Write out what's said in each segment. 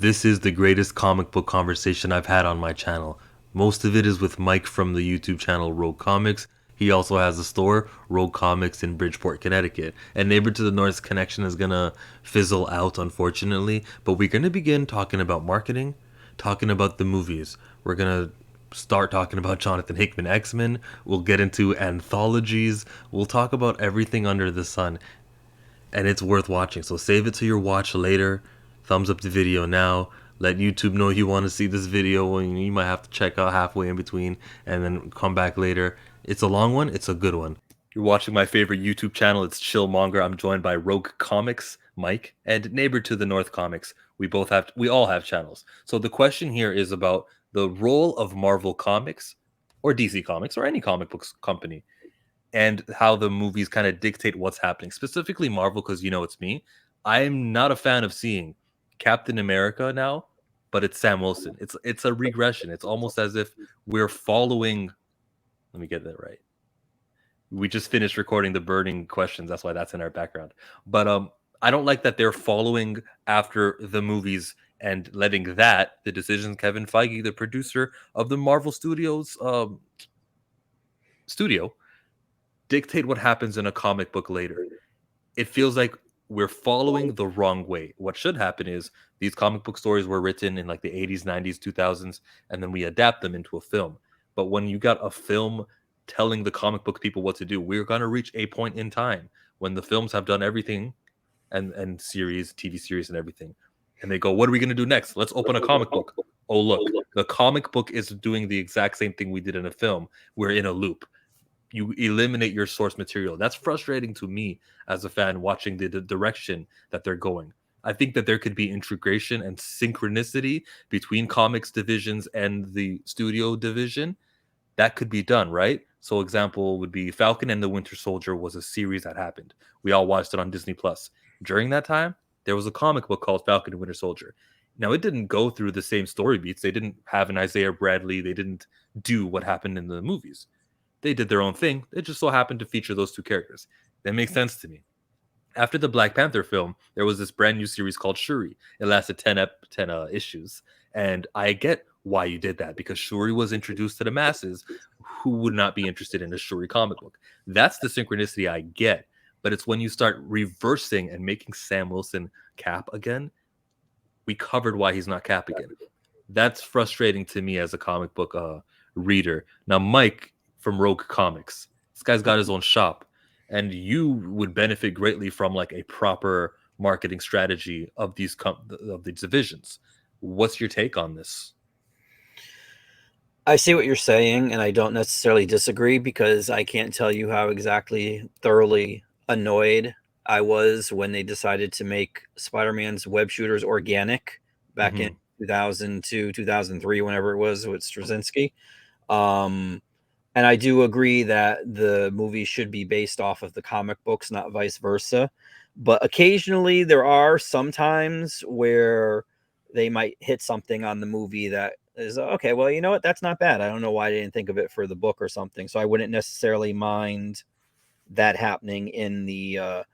This is the greatest comic book conversation I've had on my channel. Most of it is with Mike from the YouTube channel Rogue Comics. He also has a store, Rogue Comics, in Bridgeport, Connecticut. And Neighbor to the North's connection is gonna fizzle out, unfortunately. But we're gonna begin talking about marketing, talking about the movies. We're gonna start talking about Jonathan Hickman X-Men. We'll get into anthologies. We'll talk about everything under the sun, and it's worth watching. So save it to your watch later. Thumbs up the video now. Let YouTube know you want to see this video, and you might have to check out halfway in between and then come back later. It's a long one, it's a good one. You're watching my favorite YouTube channel. It's Chill Monger. I'm joined by Rogue Comics, Mike, and Neighbor to the North Comics. We all have channels. So the question here is about the role of Marvel Comics or DC Comics or any comic books company, and how the movies kind of dictate what's happening. Specifically Marvel, because it's me. I'm not a fan of seeing Captain America now, but it's Sam Wilson. It's a regression. It's almost as if we're following. Let me get that right. We just finished recording the burning questions. That's why that's in our background. But I don't like that they're following after the movies and letting the decisions Kevin Feige, the producer of the Marvel Studios studio, dictate what happens in a comic book later. It feels like we're following the wrong way. What should happen is these comic book stories were written in like the 80s, 90s, 2000s, and then we adapt them into a film. But when you got a film telling the comic book people what to do, we're going to reach a point in time when the films have done everything, and series, TV series, and everything. And they go, what are we going to do next? Let's open a comic book. Oh, look, the comic book is doing the exact same thing we did in a film. We're in a loop. You eliminate your source material. That's frustrating to me as a fan watching the direction that they're going. I think that there could be integration and synchronicity between comics divisions and the studio division. That could be done, right? So example would be Falcon and the Winter Soldier was a series that happened. We all watched it on Disney Plus. During that time, there was a comic book called Falcon and Winter Soldier. Now it didn't go through the same story beats. They didn't have an Isaiah Bradley. They didn't do what happened in the movies. They did their own thing. It just so happened to feature those two characters. That makes sense to me. After the Black Panther film, there was this brand new series called Shuri. It lasted 10 issues. And I get why you did that, because Shuri was introduced to the masses who would not be interested in a Shuri comic book. That's the synchronicity I get. But it's when you start reversing and making Sam Wilson Cap again, we covered why he's not Cap again. That's frustrating to me as a comic book reader. Now, Mike from Rogue Comics, this guy's got his own shop, and you would benefit greatly from like a proper marketing strategy of these divisions. What's your take on this? I see what you're saying, and I don't necessarily disagree, because I can't tell you how exactly thoroughly annoyed I was when they decided to make Spider-Man's web shooters organic back in 2002, 2003, whenever it was with Straczynski. And I do agree that the movie should be based off of the comic books, not vice versa. But occasionally there are some times where they might hit something on the movie that is okay. Well, you know what? That's not bad. I don't know why I didn't think of it for the book or something. So I wouldn't necessarily mind that happening in the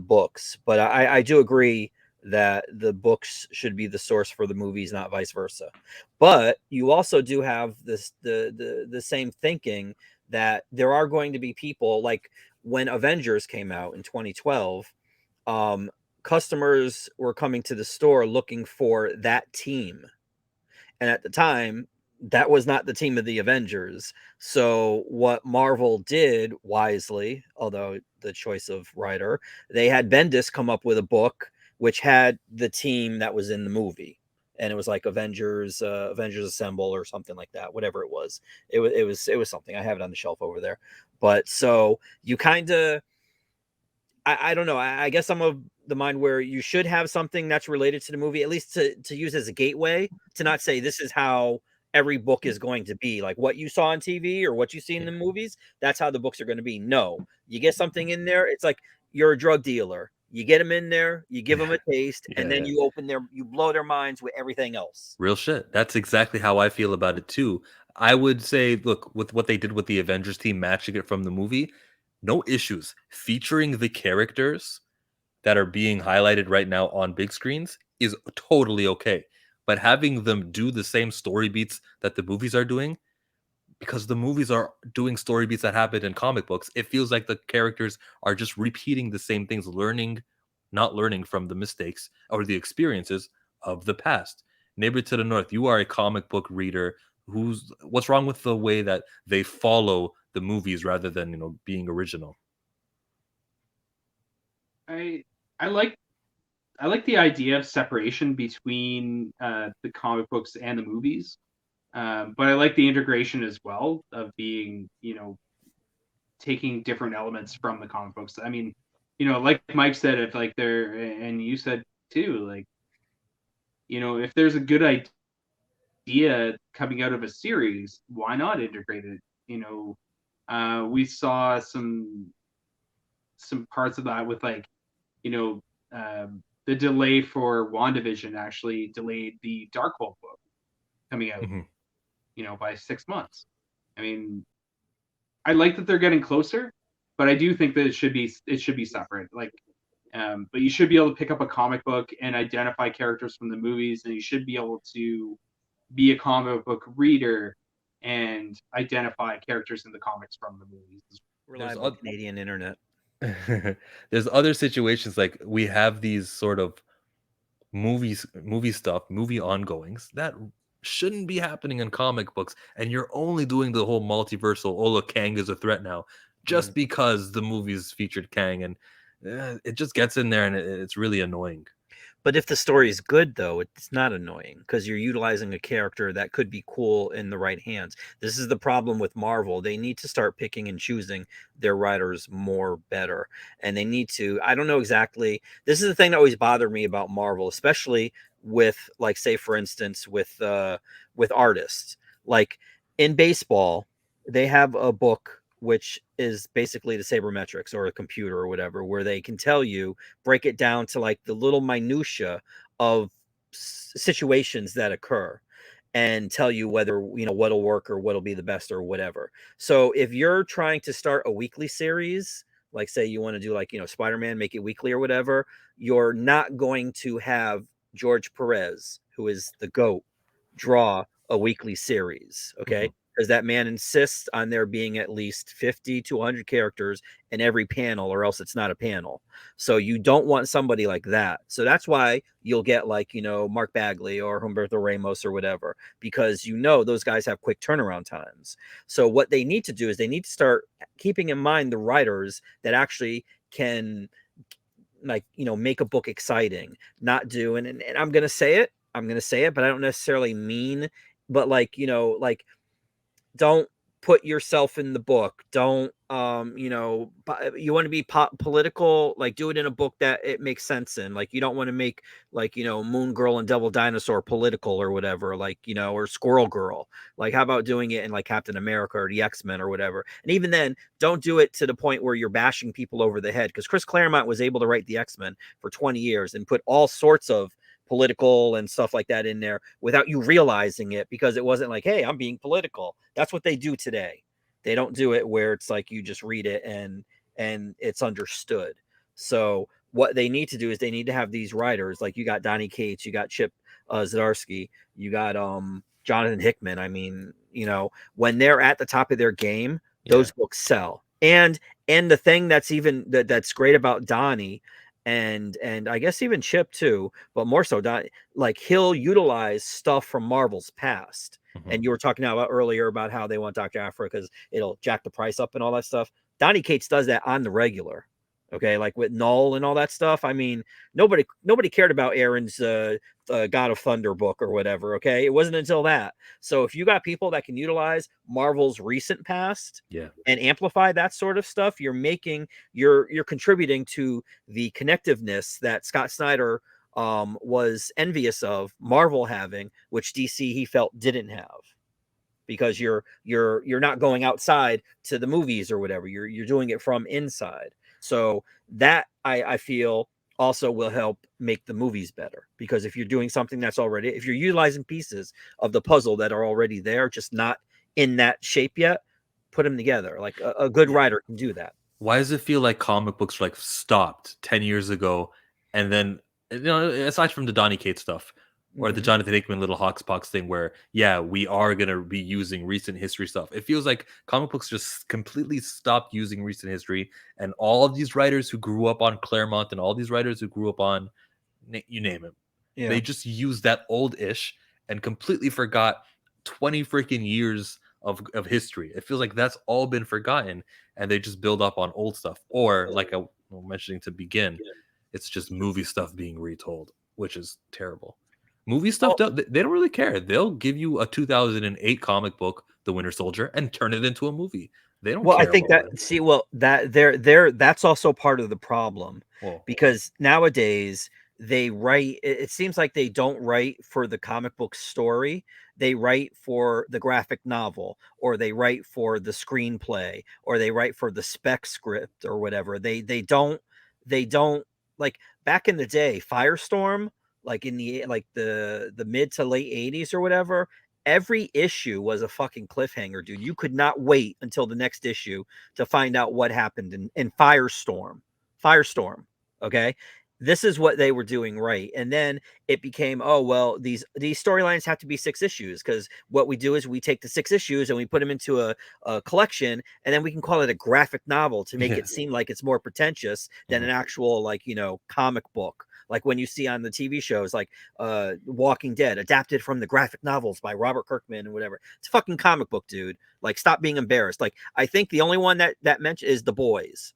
books. But I do agree that the books should be the source for the movies, not vice versa. But you also do have the same thinking that there are going to be people, like when Avengers came out in 2012, customers were coming to the store looking for that team. And at the time, that was not the team of the Avengers. So what Marvel did wisely, although the choice of writer, they had Bendis come up with a book which had the team that was in the movie. And it was like Avengers Assemble or something like that, whatever it was. It was something. I have it on the shelf over there. But so you kind of, I don't know. I guess I'm of the mind where you should have something that's related to the movie, at least to use as a gateway, to not say this is how every book is going to be, like what you saw on TV or what you see in the movies. That's how the books are going to be. No, you get something in there. It's like you're a drug dealer. You get them in there, you give them a taste, and then you blow their minds with everything else. Real shit. That's exactly how I feel about it too. I would say, look, with what they did with the Avengers team, matching it from the movie, no issues. Featuring the characters, that are being highlighted right now on big screens is totally okay. But having them do the same story beats that the movies are doing, because the movies are doing story beats that happened in comic books, it feels like the characters are just repeating the same things, not learning from the mistakes or the experiences of the past. Neighbor to the North, you are a comic book reader. What's wrong with the way that they follow the movies rather than, being original? I I like I like the idea of separation between the comic books and the movies, but I like the integration as well of being, taking different elements from the comic books. I mean, like Mike said, if like there, and you said too, like, if there's a good idea coming out of a series, why not integrate it? We saw some parts of that with like, you know, the delay for WandaVision actually delayed the Darkhold book coming out, Mhm. by 6 months. I mean, I like that they're getting closer, but I do think that it should be separate. Like, but you should be able to pick up a comic book and identify characters from the movies, and you should be able to be a comic book reader and identify characters in the comics from the movies. There's Reliable oth- Canadian internet. there's other situations, like we have these sort of movie ongoings that shouldn't be happening in comic books, and you're only doing the whole multiversal, oh look, Kang is a threat now, Mm. just because the movies featured Kang, and it just gets in there, and it's really annoying. But if the story is good, though, it's not annoying because you're utilizing a character that could be cool in the right hands. This is the problem with Marvel. They need to start picking and choosing their writers more better. And they need to, I don't know exactly. This is the thing that always bothered me about Marvel, especially with, like, say, for instance, with artists. Like in baseball, they have a book which is basically the sabermetrics or a computer or whatever, where they can tell you, break it down to like the little minutia of situations that occur and tell you whether what'll work or what'll be the best or whatever. So if you're trying to start a weekly series, like say you want to do like Spider-Man, make it weekly or whatever, you're not going to have George Perez, who is the GOAT, draw a weekly series, okay? Mhm. Because that man insists on there being at least 50 to 100 characters in every panel, or else it's not a panel. So you don't want somebody like that. So that's why you'll get like, Mark Bagley or Humberto Ramos or whatever, because those guys have quick turnaround times. So what they need to do is they need to start keeping in mind the writers that actually can, like, make a book exciting, not do, and I'm going to say it, but I don't necessarily mean, but like, like, don't put yourself in the book. Don't you want to be political, like do it in a book that it makes sense in. Like you don't want to make like Moon Girl and Devil Dinosaur political or whatever, like or Squirrel Girl. Like how about doing it in like Captain America or the X-Men or whatever. And even then, don't do it to the point where you're bashing people over the head, because Chris Claremont was able to write the X-Men for 20 years and put all sorts of political and stuff like that in there without you realizing it, because it wasn't like, hey, I'm being political. That's what they do today. They don't do it where it's like you just read it and it's understood. So what they need to do is they need to have these writers, like you got Donnie Cates, you got Chip Zdarsky, you got Jonathan Hickman. I mean, when they're at the top of their game, Yeah. those books sell. And the thing that's great about Donnie, and I guess even Chip too, but more so Donnie, like he'll utilize stuff from Marvel's past. Mhm. And you were talking about earlier about how they want Dr. Aphra because it'll jack the price up and all that stuff. Donnie Cates does that on the regular. Okay, like with Null and all that stuff. I mean, nobody cared about Aaron's God of Thunder book or whatever. Okay, it wasn't until that. So if you got people that can utilize Marvel's recent past Yeah. and amplify that sort of stuff, you're contributing to the connectiveness that Scott Snyder was envious of Marvel having, which DC he felt didn't have, because you're not going outside to the movies or whatever. You're doing it from inside. So that I feel also will help make the movies better, because if you're doing something if you're utilizing pieces of the puzzle that are already there, just not in that shape yet, put them together. Like a good Yeah. writer can do that. Why does it feel like comic books like stopped 10 years ago, and then aside from the Donny Cates stuff or the Mhm. Jonathan Hickman Little Hoxpox thing, where yeah, we are gonna be using recent history stuff. It feels like comic books just completely stopped using recent history, and all of these writers who grew up on Claremont and all these writers who grew up on you name it, Yeah. they just used that old ish and completely forgot 20 freaking years of history. It feels like that's all been forgotten, and they just build up on old stuff. Or like I was mentioning to begin, it's just movie stuff being retold, which is terrible. Movie stuff, Well, they don't really care. They'll give you a 2008 comic book, The Winter Soldier, and turn it into a movie. They don't Well, I care think about that what. see, well, that there that's also part of the problem Well, because nowadays they write it seems like they don't write for the comic book story. They write for the graphic novel, or they write for the screenplay, or they write for the spec script or whatever. They don't like back in the day, Firestorm, like in the mid to late 80s or whatever, every issue was a fucking cliffhanger, dude. You could not wait until the next issue to find out what happened in Firestorm. Firestorm. Okay. This is what they were doing right. And then it became, oh well, these storylines have to be 6 issues, because what we do is we take the 6 issues and we put them into a collection, and then we can call it a graphic novel to make yeah. it seem like it's more pretentious than Mhm. an actual, like, comic book. Like when you see on the TV shows, like Walking Dead, adapted from the graphic novels by Robert Kirkman and whatever. It's a fucking comic book, dude. Like, stop being embarrassed. Like, I think the only one that mentioned is The Boys.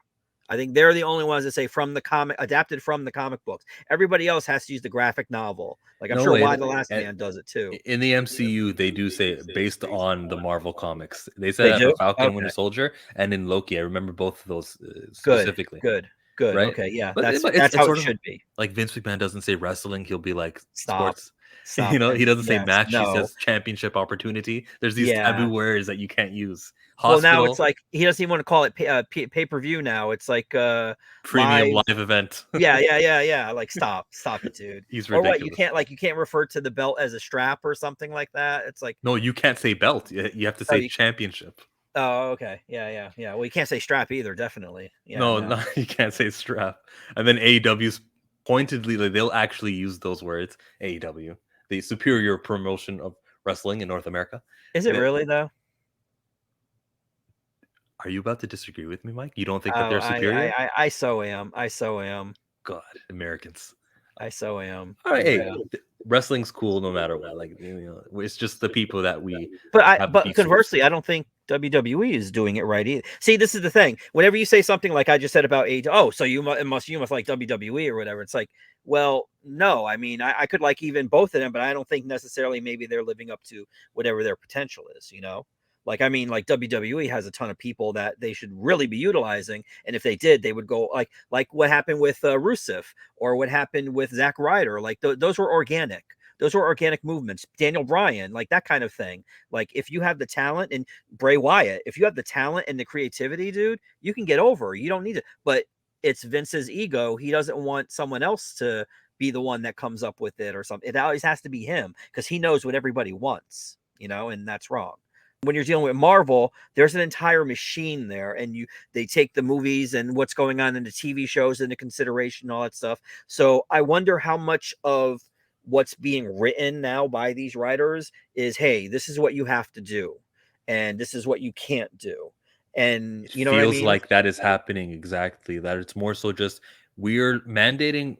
I think they're the only ones that say from the comic, adapted from the comic books. Everybody else has to use the graphic novel. Like, I'm No sure way. Why the Last Man does it too. In the MCU, they do say based on the Marvel comics. They said They that for do. Falcon and Okay. Winter Soldier and in Loki. I remember both of those Good. specifically, Good. Good. right? Okay. Yeah. But, That's but that's it's how it sort of should be. like Vince McMahon doesn't say wrestling; he'll be like Stop. sports. Stop. He And doesn't say yes. match; he No. says championship opportunity. There's these taboo Yeah. words that you can't use. Well, now it's Hospital, like he doesn't even want to call it pay-per-view now. It's like premium live. live event. Yeah, yeah, yeah, yeah. Like, stop it, dude. He's Or what? You ridiculous. can't, like, you can't refer to the belt as a strap or something like that. It's like, No, you can't say belt. You have to oh, say championship. okay, yeah, yeah, yeah. Well, you can't say strap either. Definitely, yeah, No, no. no, you can't say strap. And then AEW's pointedly, like, they'll actually use those words. AEW, the superior promotion of wrestling in North America. Is it And really though? are you about to disagree with me, Mike? You don't think that Oh, they're superior? I so am. I so am. God, Americans. I so am. All right, hey, Yeah. wrestling's cool no matter what. Like, it's just the people that we have But beefs with. conversely, I don't think WWE is doing it right either. See, this is the thing. Whenever you say something like I just said about AEW, oh, so you must like WWE or whatever. It's like, well, no. I mean, I could like even both of them, but I don't think necessarily maybe they're living up to whatever their potential is. Like, I mean, like WWE has a ton of people that they should really be utilizing, and if they did, they would go like what happened with Rusev, or what happened with Zack Ryder. Like those were organic. Those were organic movements. Daniel Bryan, like that kind of thing. Like, if you have the talent, and Bray Wyatt, if you have the talent and the creativity, dude, you can get over. You don't need to. But it's Vince's ego. He doesn't want someone else to be the one that comes up with it or something. It always has to be him, because he knows what everybody wants, and that's wrong. When you're dealing with Marvel, there's an entire machine there, and they take the movies and what's going on in the TV shows into consideration, all that stuff. So I wonder how much of what's being written now by these writers is, hey, this is what you have to do, and this is what you can't do. And It you know what I feels mean? like that is happening exactly. That it's more so just we're mandating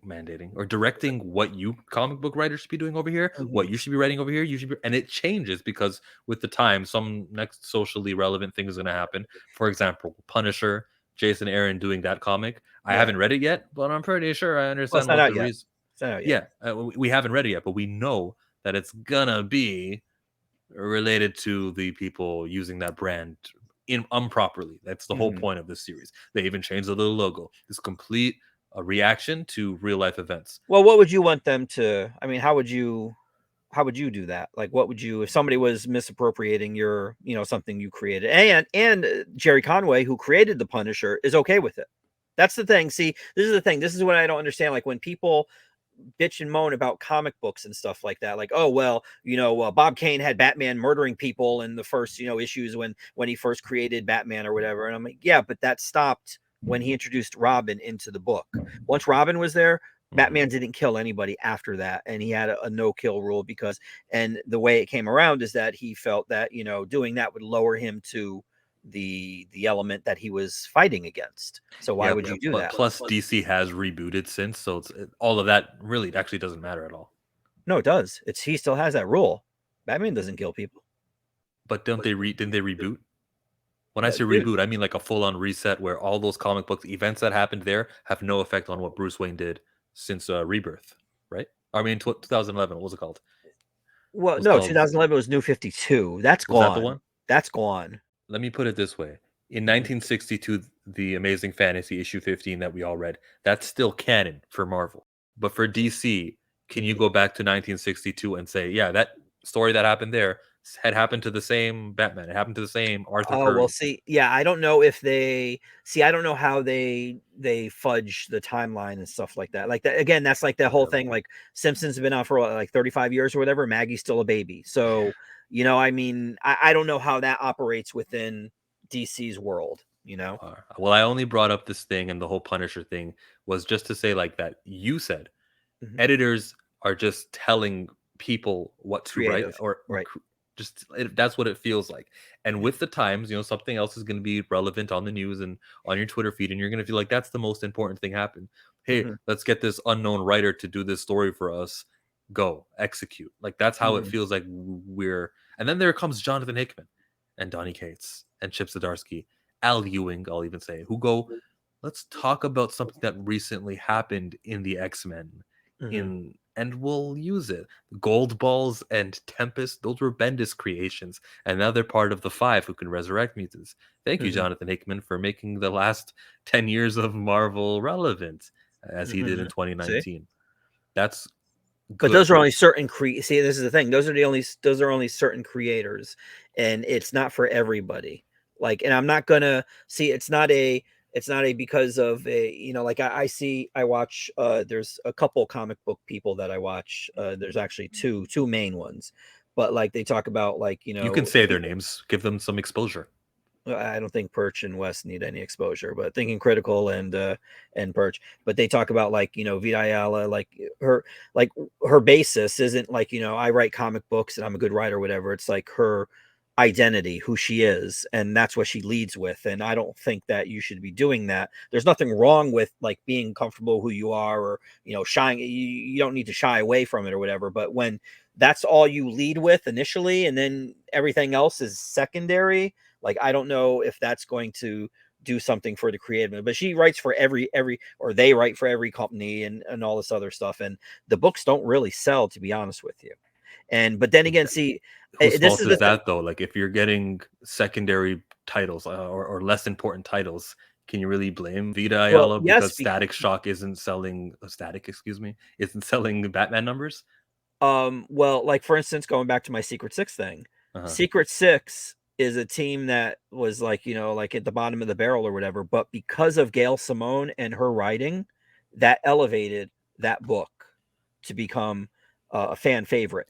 or directing what you comic book writers should be doing over here, what Mhm. you should be writing over here. You should be, and it changes because with the time, some next socially relevant thing is going to happen. For example, Punisher, Jason Aaron doing that comic. I Yeah. haven't read it yet, but I'm pretty sure I Well, it's understand not what out the yet. reason. It's not out yet. Yeah, we haven't read it yet, but we know that it's gonna be related to the people using that brand in improperly. That's the whole Mhm. point of this series. They even changed the little logo. This complete a reaction to real life events. Well, what would you want them to? I mean, how would you do that? Like, what would you, if somebody was misappropriating your, something you created, and Jerry Conway, who created the Punisher, is okay with it? That's the thing. See, this is the thing. This is what I don't understand. Like, when people bitch and moan about comic books and stuff like that, like, oh well, Bob Kane had Batman murdering people in the first issues when he first created Batman or whatever, and I'm like, yeah, but that stopped when he introduced Robin into the book. Once Robin was there, Batman didn't kill anybody after that, and he had a no-kill rule because, and the way it came around is that he felt that, you know, doing that would lower him to the element that he was fighting against. So why would you do that? Plus, DC has rebooted since, so all of that really actually doesn't matter at all. No, it does. He still has that rule. Batman doesn't kill people. But didn't they reboot? When I say reboot, I mean like a full-on reset where all those comic books events that happened there have no effect on what Bruce Wayne did since Rebirth, right? I mean, 2011. What was it called? Well, no, 2011 was New 52. That's gone. Was that the one? That's gone. Let me put it this way. In 1962, the Amazing Fantasy issue 15 that we all read, that's still canon for Marvel. But for DC, can you go back to 1962 and say, yeah, that story that happened there had happened to the same Batman. It happened to the same Arthur Curry. Well, see, yeah, I don't know if I don't know how they fudge the timeline and stuff like that. Like that again, that's like the whole thing. Like Simpsons have been on for like 35 years or whatever. Maggie's still a baby, so you know, I mean, I don't know how that operates within DC's world. You know. Well, I only brought up this thing and the whole Punisher thing was just to say like that. You said editors are just telling people what to write or just that's what it feels like. And with the times, you know, something else is going to be relevant on the news and on your Twitter feed, and you're going to feel like that's the most important thing happen. Hey, let's get this unknown writer to do this story for us. Go execute. Like that's how it feels like we're. And then there comes Jonathan Hickman and Donny Cates and Chip Zdarsky, Al Ewing, I'll even say, who go, let's talk about something that recently happened in the X-Men and we'll use it. Gold Balls and Tempest, those were Bendis creations, and now they're part of the Five who can resurrect mutants. Thank you, Jonathan Hickman, for making the last 10 years of Marvel relevant, as he did in 2019. See? That's good. But those are only certain see, this is the thing. Those are only certain creators, and it's not for everybody. Like, and I'm not gonna see. It's not a because of a, you know, like I watch there's a couple comic book people that I watch. There's actually two main ones, but like they talk about, like, you know, you can say their names, give them some exposure. I don't think Perch and West need any exposure, but Thinking Critical and Perch, but they talk about, like, you know, Vita Ayala, like her basis isn't like, you know, I write comic books and I'm a good writer or whatever. It's like her identity, who she is, and that's what she leads with. And I don't think that you should be doing that. There's nothing wrong with like being comfortable who you are, or, you know, shying. You don't need to shy away from it or whatever. But when that's all you lead with initially, and then everything else is secondary, like, I don't know if that's going to do something for the creative. But she writes for every or they write for every company and all this other stuff, and the books don't really sell, to be honest with you. And but then again, see, whose fault is that though? Like, if you're getting secondary titles or less important titles, can you really blame Vita Ayala because Static Shock isn't selling isn't selling Batman numbers? Well, like, for instance, going back to my Secret Six thing, Secret Six is a team that was, like, you know, like at the bottom of the barrel or whatever, but because of Gail Simone and her writing, that elevated that book to become a fan favorite.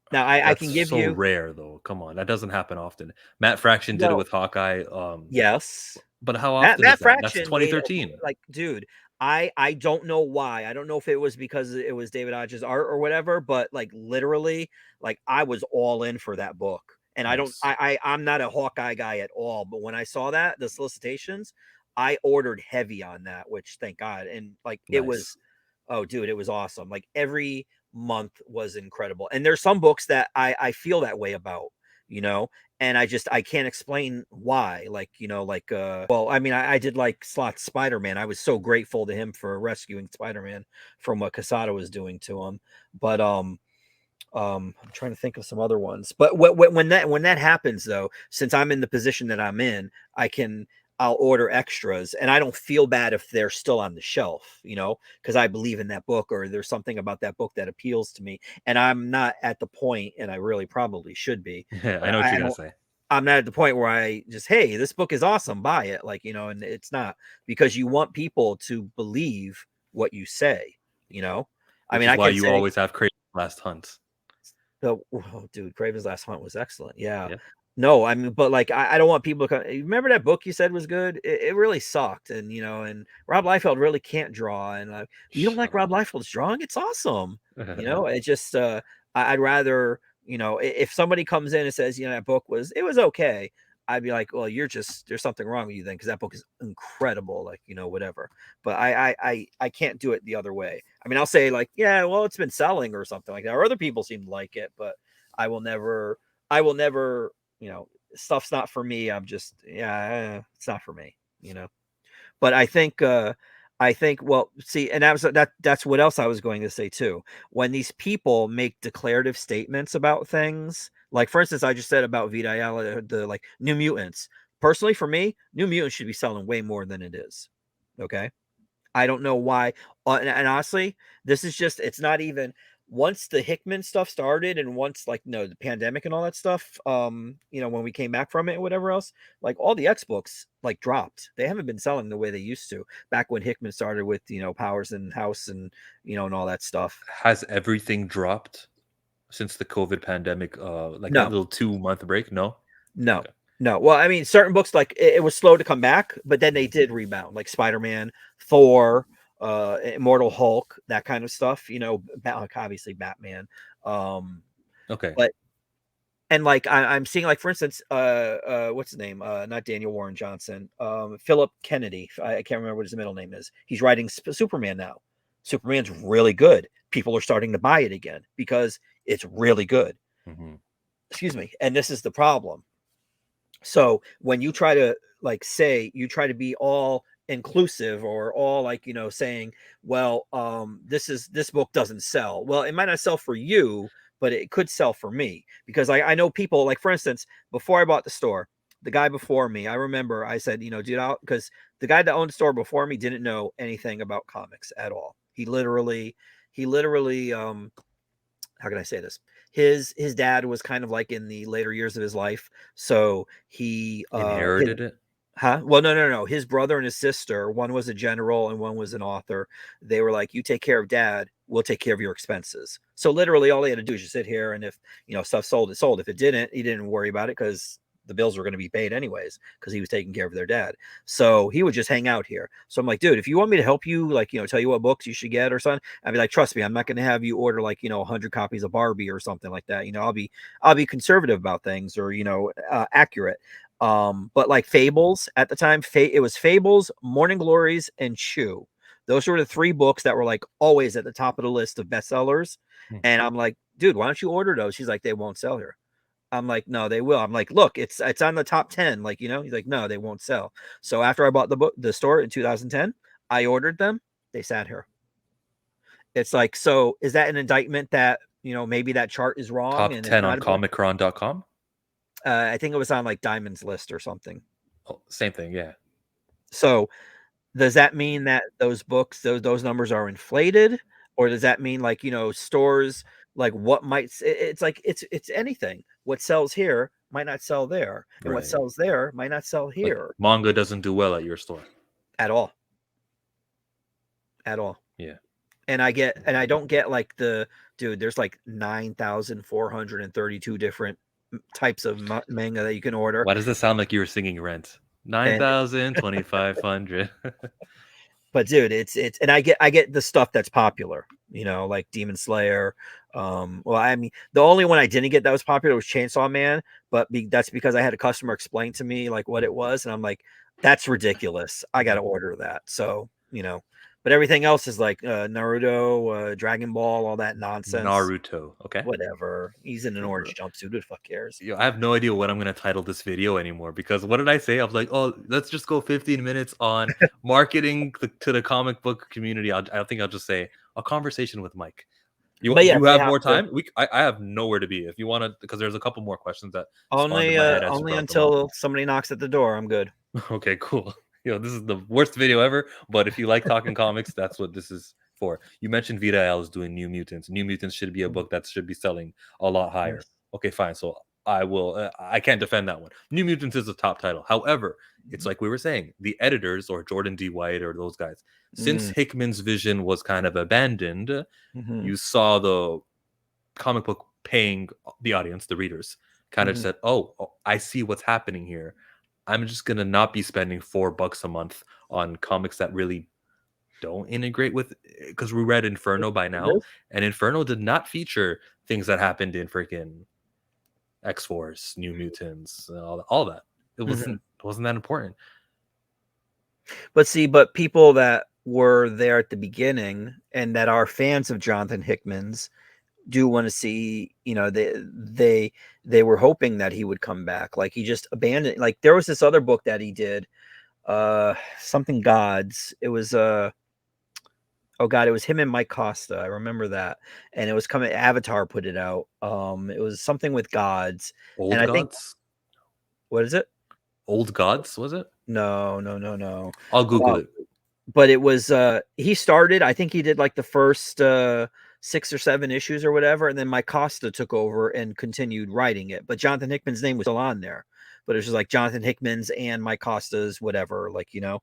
Now, I can give you rare though. Come on, that doesn't happen often. Matt Fraction did it with Hawkeye. Yes, but how often? Matt Fraction, that's 2013. Like, dude, I don't know why. I don't know if it was because it was David Hodges' art or whatever, but like literally, like, I was all in for that book. And I'm not a Hawkeye guy at all, but when I saw that, the solicitations, I ordered heavy on that, which thank God. And like, it was, oh dude, it was awesome. Like, every month was incredible. And there's some books that I feel that way about, you know, and I can't explain why. Like, you know, like, well, I mean, I did like Slott's Spider-Man. I was so grateful to him for rescuing Spider-Man from what Quesada was doing to him. But I'm trying to think of some other ones. But when that happens though, since I'm in the position that I'm in, I'll order extras, and I don't feel bad if they're still on the shelf, you know, because I believe in that book, or there's something about that book that appeals to me. And I'm not at the point, and I really probably should be. Yeah, I know what you're gonna say. I'm not at the point where I just, hey, this book is awesome, buy it, like, you know. And it's not, because you want people to believe what you say, you know. I mean, why you always have Craven's Last Hunt. Oh, dude, Craven's Last Hunt was excellent. Yeah. No, I mean, but like, I don't want people to come. Remember that book you said was good? It really sucked, and and Rob Liefeld really can't draw, and you don't like Shut Rob Liefeld's drawing? It's awesome. up. It just I'd rather if somebody comes in and says that book it was okay, I'd be like, well, there's something wrong with you then, because that book is incredible, like whatever. But I can't do it the other way. I mean, I'll say like, yeah, well, it's been selling or something like that, or other people seem to like it, but I will never. I will never stuff's not for me. I'm just, yeah, it's not for me. But I think, well, see, and that's what else I was going to say too. When these people make declarative statements about things, like for instance, I just said about Vita Ayala, the like New Mutants. Personally, for me, New Mutants should be selling way more than it is. Okay. I don't know why. And honestly, this is just, it's not even once the Hickman stuff started, and once like the pandemic and all that stuff, when we came back from it and whatever else, like all the X books like dropped. They haven't been selling the way they used to back when Hickman started with Powers and House and and all that stuff. Has everything dropped since the COVID pandemic? Like that No, little 2 month break? No. no, Okay. no. Well, I mean, certain books like it was slow to come back, but then they did rebound, like Spider-Man, Thor, Immortal Hulk, that kind of stuff. Like obviously Batman. Okay. But and like I'm seeing, like for instance, what's his name? Not Daniel Warren Johnson. Philip Kennedy. I can't remember what his middle name is. He's writing Superman now. Superman's really good. People are starting to buy it again because it's really good. Mm-hmm. Excuse me. And this is the problem. So when you try to you try to be all inclusive or all like saying, well, this book doesn't sell. Well, it might not sell for you, but it could sell for me, because I know people, like for instance, before I bought the store, the guy before me, I remember I said, dude, because the guy that owned the store before me didn't know anything about comics at all. He literally how can I say this? His dad was kind of like in the later years of his life, so he Inherited it. well, no. His brother and his sister, one was a general and one was an author. They were like, "You take care of dad, we'll take care of your expenses." So literally, all he had to do is just sit here, and if stuff sold, it sold. If it didn't, he didn't worry about it because the bills were going to be paid anyways, because he was taking care of their dad. So he would just hang out here. So I'm like, dude, if you want me to help you, like tell you what books you should get or something, I'd be like, trust me, I'm not going to have you order like 100 copies of Barbie or something like that. I'll be conservative about things, or accurate. But like Fables at the time, it was Fables, Morning Glories, and Chew. Those were the three books that were like always at the top of the list of bestsellers. And I'm like, dude, why don't you order those? She's like, they won't sell here. I'm like, no, they will. I'm like, look, it's on the top 10. Like, he's like, no, they won't sell. So after I bought the store in 2010, I ordered them. They sat here. It's like, so is that an indictment that, maybe that chart is wrong Top and it's 10 on not about, Comicron.com. I think it was on like Diamond's list or something. Oh, same thing. Yeah. So does that mean that those books, those numbers are inflated, or does that mean like stores, like what might it's like it's anything. What sells here might not sell there, and what Right. sells there might not sell Like here manga doesn't do well at your store. at all. At all. Yeah. And I don't get like dude, there's like 9,432 different types of manga that you can order. Why does this sound like you were singing Rent? 9,000, 2,500. But dude, it's and I get the stuff that's popular, like Demon Slayer. Well, I mean, the only one I didn't get that was popular was Chainsaw Man, but that's because I had a customer explain to me like what it was, and I'm like, that's ridiculous. I got to order that. So, but everything else is like Naruto, Dragon Ball, all that nonsense. Naruto. Okay. Whatever. He's in an orange jumpsuit. Who the fuck cares? I have no idea what I'm going to title this video anymore, because what did I say? I was like, oh, let's just go 15 minutes on marketing to the comic book community. I think I'll just say a conversation with Mike. You have more time? I have nowhere to be. If you want to, because there's a couple more questions that only until somebody knocks at the door. I'm good. Okay, cool. This is the worst video ever, but if you like talking comics, that's what this is for. You mentioned Vita Ayala is doing New Mutants. New Mutants should be a book that should be selling a lot higher. Yes. Okay, fine. So I will. I can't defend that one. New Mutants is a top title. However, it's like we were saying, the editors, or Jordan D. White or those guys, since Hickman's vision was kind of abandoned, you saw the comic book paying the audience, the readers, kind of said, oh, I see what's happening here. I'm just gonna not be spending $4 a month on comics that really don't integrate with, because we read Inferno by now, and Inferno did not feature things that happened in freaking X-Force, New Mutants, all that. It wasn't that important. But see, but people that were there at the beginning and that are fans of Jonathan Hickman's do want to see, you know, they were hoping that he would come back. Like he just abandoned, like there was this other book that he did, something gods. It was oh god, it was him and Mike Costa. I remember that. And it was coming, Avatar put it out. It was something with gods. And Old I think, Gods? what is it? Old Gods, was it? No. I'll Google it. But it was he started, I think he did like the first 6 or 7 issues or whatever, and then Mike Costa took over and continued writing it. But Jonathan Hickman's name was still on there. But it was just like Jonathan Hickman's and Mike Costa's, whatever, like, you know.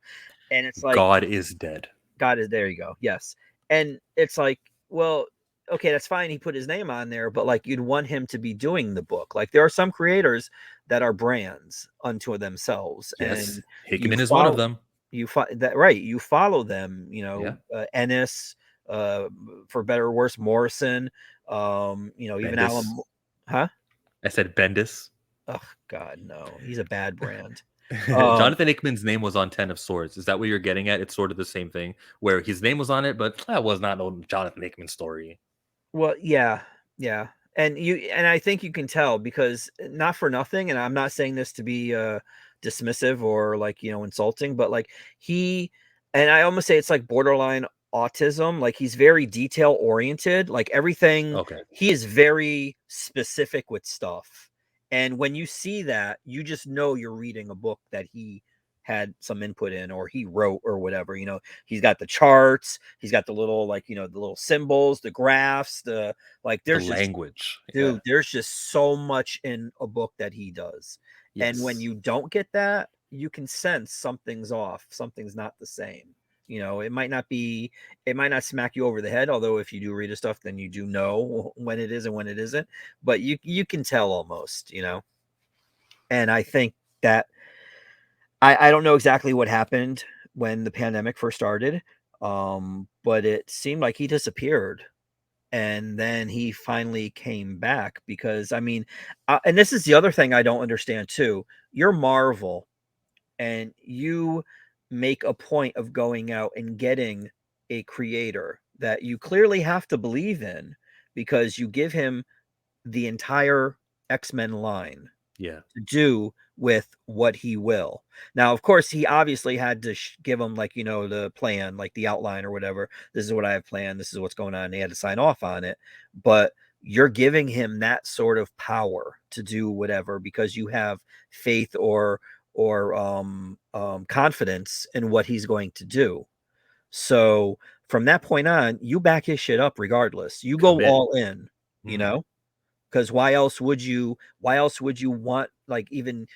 And it's like God is dead. God is, there you go. Yes. And it's like, well, okay, that's fine. He put his name on there, but like you'd want him to be doing the book. Like there are some creators that are brands unto themselves. Yes, And Hickman is one of them. You that right. You follow them, you know, Yeah. Ennis, for better or worse, Morrison, you know, even Bendis. Alan, huh? I said Bendis. Oh God, no, he's a bad brand. Jonathan Hickman's name was on Ten of Swords. Is that what you're getting at? It's sort of the same thing, where his name was on it, but that was not no Jonathan Hickman story. Well, yeah. And I think you can tell, because not for nothing, and I'm not saying this to be dismissive or like, you know, insulting, but like and I almost say it's like borderline autism. Like he's very detail oriented, like everything. Okay. He is very specific with stuff. And when you see that, you just know you're reading a book that he had some input in, or he wrote, or whatever. You know, he's got the charts, he's got the little, like, you know, the little symbols, the graphs, the like, there's the language. dude, there's just so much in a book that he does. Yes. And when you don't get that, you can sense something's off, something's not the same. You know, it might not smack you over the head, although if you do read his stuff, then you do know when it is and when it isn't. But you can tell almost, you know. And I think that I don't know exactly what happened when the pandemic first started, but it seemed like he disappeared. And then he finally came back, because I mean, and this is the other thing I don't understand too. You're Marvel, and you make a point of going out and getting a creator that you clearly have to believe in, because you give him the entire X-Men line Yeah. to do with what he will. Now, of course, he obviously had to give him, like, you know, the plan, like the outline or whatever. This is what I have planned. This is what's going on. And he had to sign off on it. But you're giving him that sort of power to do whatever, because you have faith or confidence in what he's going to do. So from that point on, you back his shit up regardless. You go all in, you know. Because why else would you want, like, even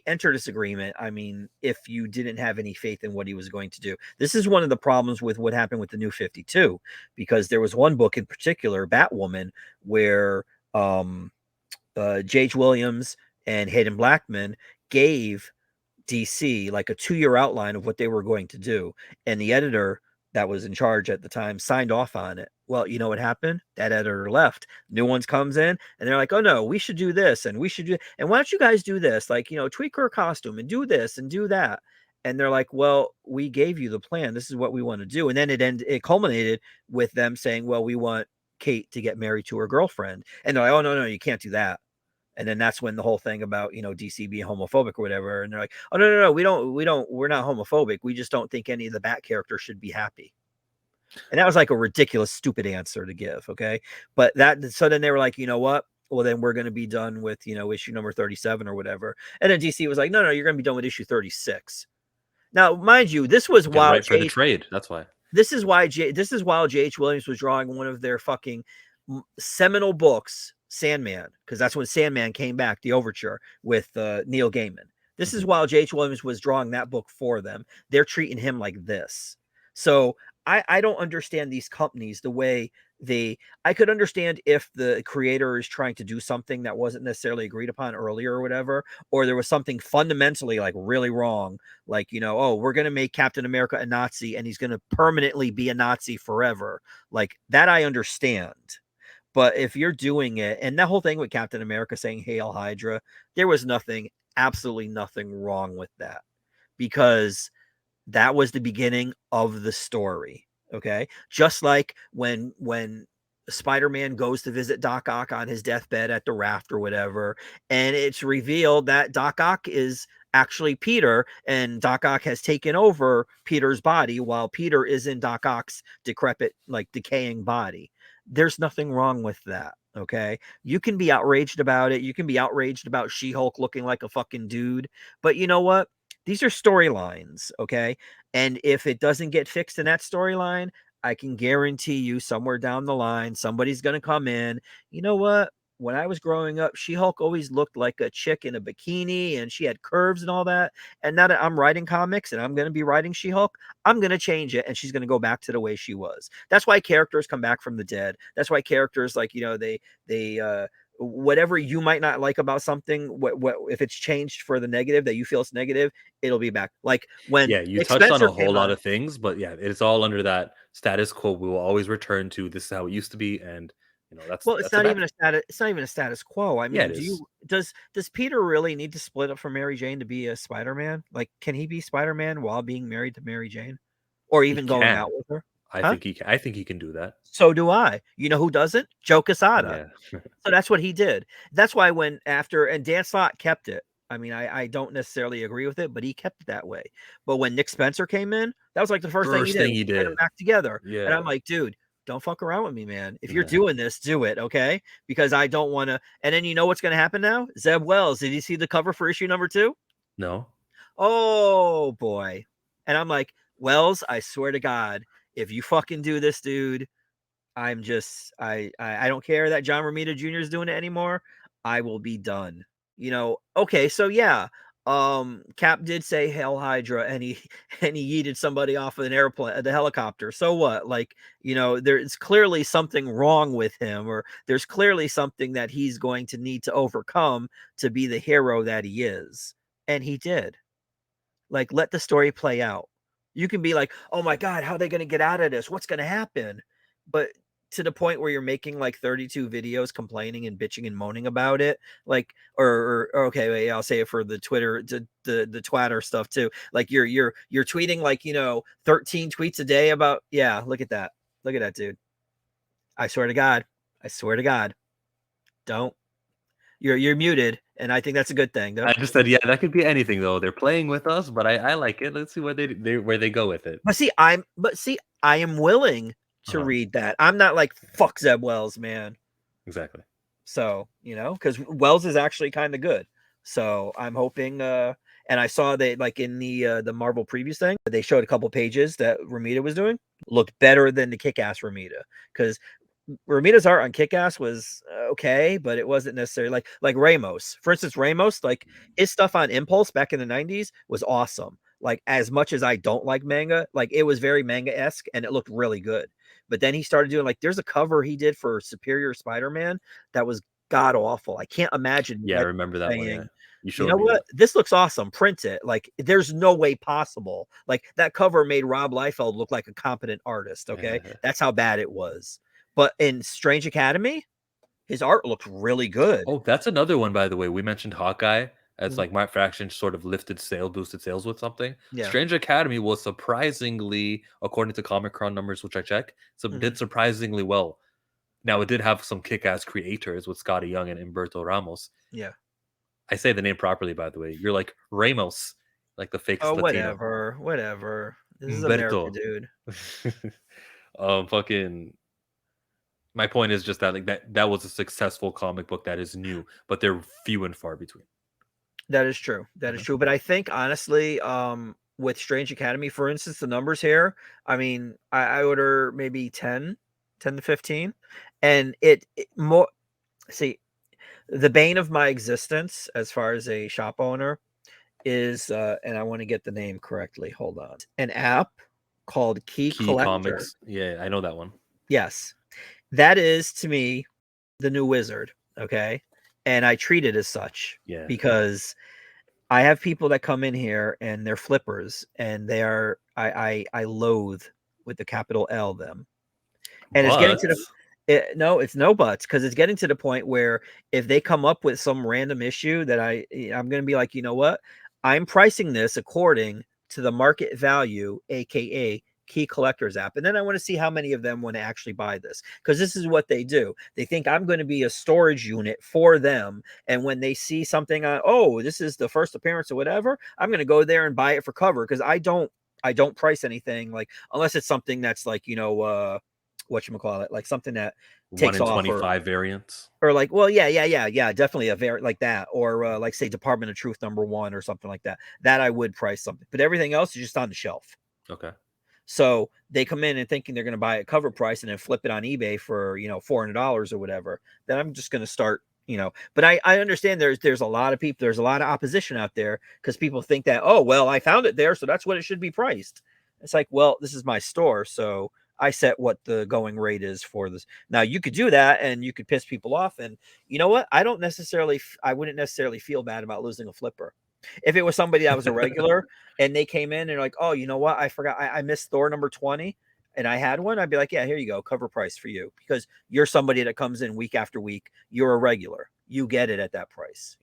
enter this agreement? I mean, if you didn't have any faith in what he was going to do. This is one of the problems with what happened with the New 52, because there was one book in particular, Batwoman, where J.H. Williams and Hayden Blackman gave DC like a 2-year outline of what they were going to do, and the editor that was in charge at the time signed off on it. Well, you know what happened? That editor left. New ones comes in, and they're like, "Oh no, we should do this, and we should do, and why don't you guys do this? Like, you know, tweak her costume and do this and do that." And they're like, "Well, we gave you the plan. This is what we want to do." And then it culminated with them saying, "Well, we want Kate to get married to her girlfriend." And they're like, "Oh no, you can't do that." And then that's when the whole thing about, you know, DC being homophobic or whatever. And they're like, "Oh no, we're not homophobic. We just don't think any of the Bat characters should be happy." And that was like a ridiculous, stupid answer to give. Okay. But so then they were like, you know what? Well, then we're going to be done with, you know, issue number 37 or whatever. And then DC was like, no, you're going to be done with issue 36. Now, mind you, this was while right for the trade. That's why. This is while J.H. Williams was drawing one of their fucking seminal books, Sandman, because that's when Sandman came back, the overture with Neil Gaiman. This is while J.H. Williams was drawing that book for them. They're treating him like this. So I don't understand these companies, the way I could understand if the creator is trying to do something that wasn't necessarily agreed upon earlier or whatever, or there was something fundamentally like really wrong, like, you know, oh, we're going to make Captain America a Nazi and he's going to permanently be a Nazi forever. Like that, I understand. But if you're doing it, and that whole thing with Captain America saying Hail Hydra, there was nothing, absolutely nothing wrong with that, because that was the beginning of the story. Okay. Just like when Spider-Man goes to visit Doc Ock on his deathbed at the raft or whatever, and it's revealed that Doc Ock is actually Peter, and Doc Ock has taken over Peter's body while Peter is in Doc Ock's decrepit, like decaying body. There's nothing wrong with that. Okay. You can be outraged about it. You can be outraged about She-Hulk looking like a fucking dude. But you know what? These are storylines, okay? And if it doesn't get fixed in that storyline, I can guarantee you somewhere down the line, somebody's going to come in. You know what? When I was growing up, She-Hulk always looked like a chick in a bikini and she had curves and all that. And now that I'm writing comics and I'm going to be writing She-Hulk, I'm going to change it and she's going to go back to the way she was. That's why characters come back from the dead. That's why characters, like, you know, they whatever you might not like about something, what if it's changed for the negative that you feel it's negative, it'll be back. Like when Yeah, you Nick touched on Spencer a whole came lot on. of things, but yeah, it's all under that status quo. We will always return to this is how it used to be, and you know Well, that's a bad thing. it's not even a status quo. I Yeah, mean, it is. does Peter really need to split up from Mary Jane to be a Spider-Man? Like, can he be Spider-Man while being married to Mary Jane, or He even going out can. with her? I Huh? think he can. I think he can do that. So do I. You know who doesn't? Joe Quesada. Yeah. So that's what he did. That's why when after and Dan Slott kept it. I mean, I don't necessarily agree with it, but he kept it that way. But when Nick Spencer came in, that was like the first thing he First did thing was he put them did. back together. And Yeah. I'm like, dude, don't fuck around with me, man. If you're doing this, do it, okay? Because I don't want to. And then you know what's going to happen now? Zeb Wells. Did you see the cover for issue number 2? No. Oh boy. And I'm like, Wells, I swear to God, if you fucking do this, dude, I'm just I don't care that John Romita Jr. is doing it anymore. I will be done. You know, okay, so yeah. Cap did say Hail Hydra and he and he yeeted somebody off of an airplane, the helicopter. So what? Like, you know, there's clearly something wrong with him, or there's clearly something that he's going to need to overcome to be the hero that he is. And he did. Like, let the story play out. You can be like, oh my God, how are they going to get out of this? What's going to happen? But to the point where you're making like 32 videos complaining and bitching and moaning about it, like, or okay, wait, I'll say it for the Twitter, the Twitter stuff too. Like you're tweeting like, you know, 13 tweets a day about, yeah, look at that, dude. I swear to God, I swear to God, don't. You're muted, and I think that's a good thing, though. I just said, yeah, that could be anything though. They're playing with us, but I like it. Let's see where they go with it. But see, I am willing to Uh-huh. read that. I'm not like fuck Zeb Wells, man. Exactly. So, you know, because Wells is actually kind of good. So I'm hoping and I saw that like in the Marvel previews thing, they showed a couple pages that Ramita was doing looked better than the kick-ass Ramita. Because Ramita's art on Kick-Ass was okay, but it wasn't necessarily like Ramos. For instance, Ramos, like his stuff on Impulse back in the 90s was awesome. Like as much as I don't like manga, like it was very manga-esque and it looked really good. But then he started doing like there's a cover he did for Superior Spider-Man that was god awful. I can't imagine Yeah, I remember that one. Yeah, saying, you you showed know me that. what? This looks awesome. Print it. Like there's no way possible. Like that cover made Rob Liefeld look like a competent artist. Okay. That's how bad it was. But in Strange Academy, his art looked really good. Oh, that's another one, by the way. We mentioned Hawkeye as Mhm. like Mark Fraction sort of boosted sales with something. Yeah. Strange Academy was surprisingly, according to Comic-Con numbers, which I check, Mhm. did surprisingly well. Now it did have some kick-ass creators with Scotty Young and Umberto Ramos. Yeah. I say the name properly, by the way. You're like Ramos, like the fake Oh, Latino. whatever. This is America, Umberto. dude. Fucking. My point is just that like that was a successful comic book that is new, but they're few and far between. That is true. That is Mhm. true. But I think honestly, with Strange Academy, for instance, the numbers here, I mean, I order maybe 10 to 15. And it more see the bane of my existence as far as a shop owner is and I want to get the name correctly. Hold on. An app called Key Key Collector. Comics. Yeah, I know that one. Yes. that is to me the new Wizard. Okay, and I treat it as such because I have people that come in here and they're flippers, and they are I loathe with the capital L them, and it's getting to the no, it's no buts, because it's getting to the point where if they come up with some random issue that I'm going to be like, you know what, I'm pricing this according to the market value, aka key collectors app, and then I want to see how many of them want to actually buy this, because this is what they do. They think I'm going to be a storage unit for them, and when they see something on, oh, this is the first appearance or whatever, I'm going to go there and buy it for cover, because I don't price anything, like, unless it's something that's like, whatchamacallit, like something that 1 takes in off, 25 variants. or like, well, yeah, definitely a very like that, or like say Department of Truth #1 or something like that. That I would price something, but everything else is just on the shelf. Okay. So they come in and thinking they're going to buy a cover price and then flip it on eBay for $400 or whatever. Then I'm just going to start. But I understand there's a lot of people, there's a lot of opposition out there, because people think that, oh, well, I found it there, so that's what it should be priced. It's like, well, this is my store, so I set what the going rate is for this. Now you could do that and you could piss people off, and you know what? I wouldn't necessarily feel bad about losing a flipper. If it was somebody that was a regular and they came in and like, oh, you know what? I forgot, I missed Thor #20 and I had one, I'd be like, yeah, here you go, cover price for you, because you're somebody that comes in week after week. You're a regular. You get it at that price,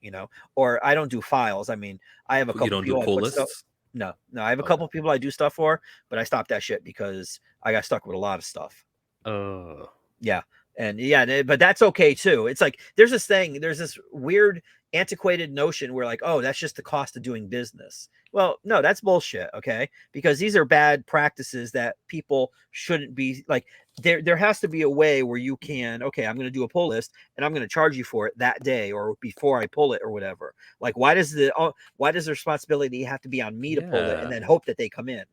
Or I don't do files. I mean, I have a couple You don't do people I pull put stuff. lists? No, I have a couple people I do stuff for, but I stopped that shit because I got stuck with a lot of stuff. Yeah. And yeah, but that's okay too. It's like there's this weird antiquated notion where like, oh, that's just the cost of doing business. Well, no, that's bullshit, okay? Because these are bad practices that people shouldn't be like. There has to be a way where you can, okay, I'm going to do a pull list and I'm going to charge you for it that day or before I pull it or whatever. Like, why does the responsibility have to be on me to pull it and then hope that they come in?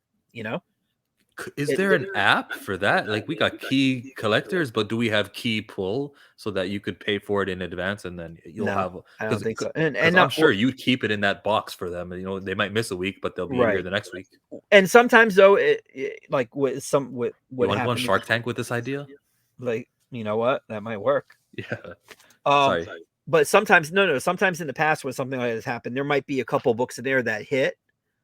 Is there an app for that? Like, we got key collectors, but do we have key pull so that you could pay for it in advance and then you'll have? I don't think so. And I'm sure you'd keep it in that box for them. They might miss a week, but they'll be here the next week. And sometimes though, like with what you want to go on Shark Tank with this idea? Like, you know what, that might work. Yeah. Sorry. But sometimes sometimes in the past when something like this happened, there might be a couple books there that hit.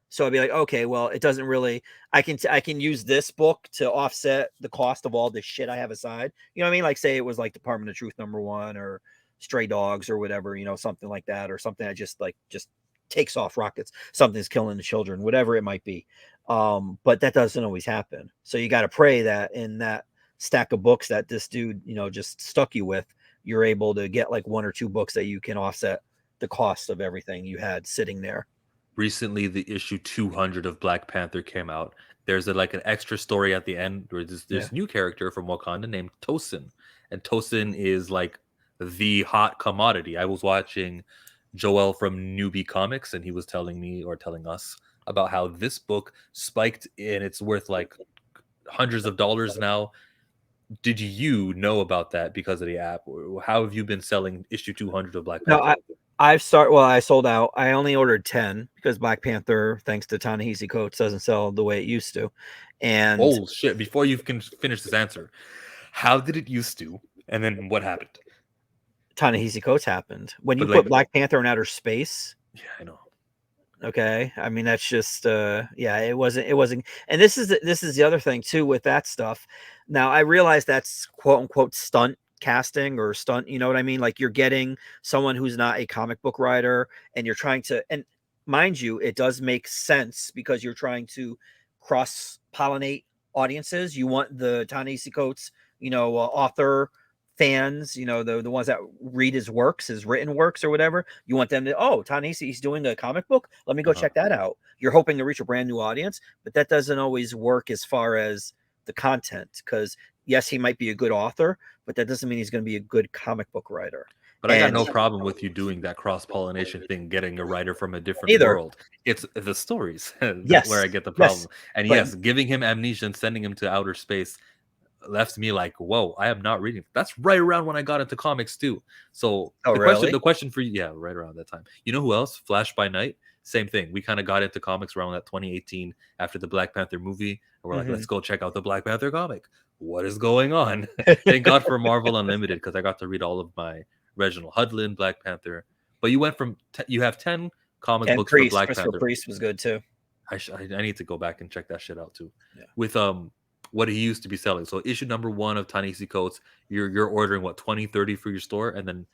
So I'd be like, okay, well, it doesn't really, I can use this book to offset the cost of all this shit I have aside. You know what I mean? Like, say it was like Department of Truth #1 or Stray Dogs or whatever, something like that, or something that just takes off rockets, something's killing the children, whatever it might be. But that doesn't always happen. So you got to pray that in that stack of books that this dude, just stuck you with, you're able to get like 1 or 2 books that you can offset the cost of everything you had sitting there. Recently, the issue 200 of Black Panther came out. There's an extra story at the end where this new character from Wakanda named Tosin, and Tosin is like the hot commodity. I was watching Joel from Newbie Comics, and he was telling us about how this book spiked and it's worth like hundreds of dollars now. Did you know about that because of the app? Or how have you been selling issue 200 of Black Panther? No, I sold out. I only ordered 10 because Black Panther, thanks to Ta-Nehisi Coates, doesn't sell the way it used to. And oh shit! Before you can finish this answer, how did it used to, and then what happened? Ta-Nehisi Coates happened when you put Black Panther in outer space. Yeah, I know. Okay, I mean that's just it wasn't. And this is the other thing too with that stuff. Now I realize that's quote unquote stunt casting or stunt, you know what I mean? Like, you're getting someone who's not a comic book writer and you're trying to, and mind you, it does make sense because you're trying to cross pollinate audiences. You want the Ta-Nehisi Coates, author fans, the ones that read his works, his written works or whatever. You want them to, oh, Ta-Nehisi, he's doing the comic book, let me go check that out. You're hoping to reach a brand new audience, but that doesn't always work as far as the content, because yes, he might be a good author, but that doesn't mean he's going to be a good comic book writer. But I got no problem with you doing that cross-pollination thing, getting a writer from a different world. It's the stories that's where I get the problem. And yes, giving him amnesia and sending him to outer space left me like, whoa, I am not reading. That's right around when I got into comics too. So the question for you, yeah, right around that time. You know who else? Flash by Night. Same thing. We kind of got into comics around that 2018 after the Black Panther movie. And we're like, let's go check out the Black Panther comic. what is going on? Thank God for Marvel Unlimited, because I got to read all of my Reginald Hudlin, Black Panther. But you went from you have 10 comic And books for Priest, Black Christopher Panther. Priest was good too. I need to go back and check that shit out too. Yeah. With what he used to be selling. So issue number 1 of Ta-Nehisi Coates, you're ordering what 20, 30 for your store, and then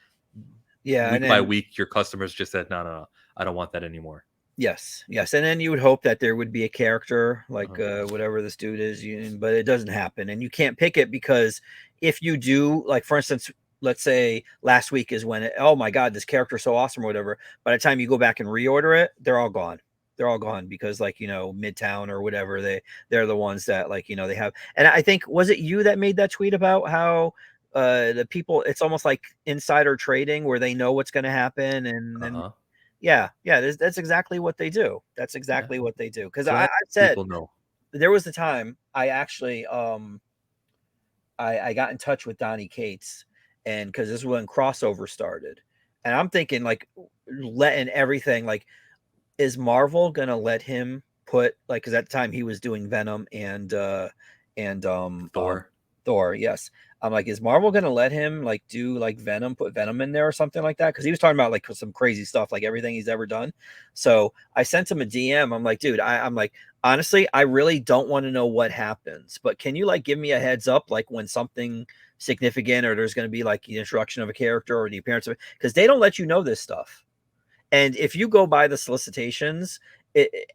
week by week your customers just said no, I don't want that anymore. Yes, and then you would hope that there would be a character like whatever this dude is, but it doesn't happen, and you can't pick it because if you do, like for instance, let's say last week is when oh my god, this character is so awesome or whatever. By the time you go back and reorder it, they're all gone. They're all gone because like Midtown or whatever, they're the ones that like they have. And I think, was it you that made that tweet about how the people, it's almost like insider trading where they know what's going to happen, and then yeah, that's exactly what they do. That's exactly what they do. Because I said, people know. There was the time I actually I got in touch with Donnie Cates, and because this is when crossover started, and I'm thinking like letting everything, like, is Marvel gonna let him put, like, because at the time he was doing Venom and Thor, yes. I'm like, is Marvel gonna let him like do like Venom, put Venom in there or something like that? Because he was talking about like some crazy stuff, like everything he's ever done. So I sent him a DM. I'm like, dude, I'm like, honestly, I really don't want to know what happens, but can you like give me a heads up, like when something significant or there's going to be like the introduction of a character or the appearance of it, because they don't let you know this stuff. And if you go by the solicitations,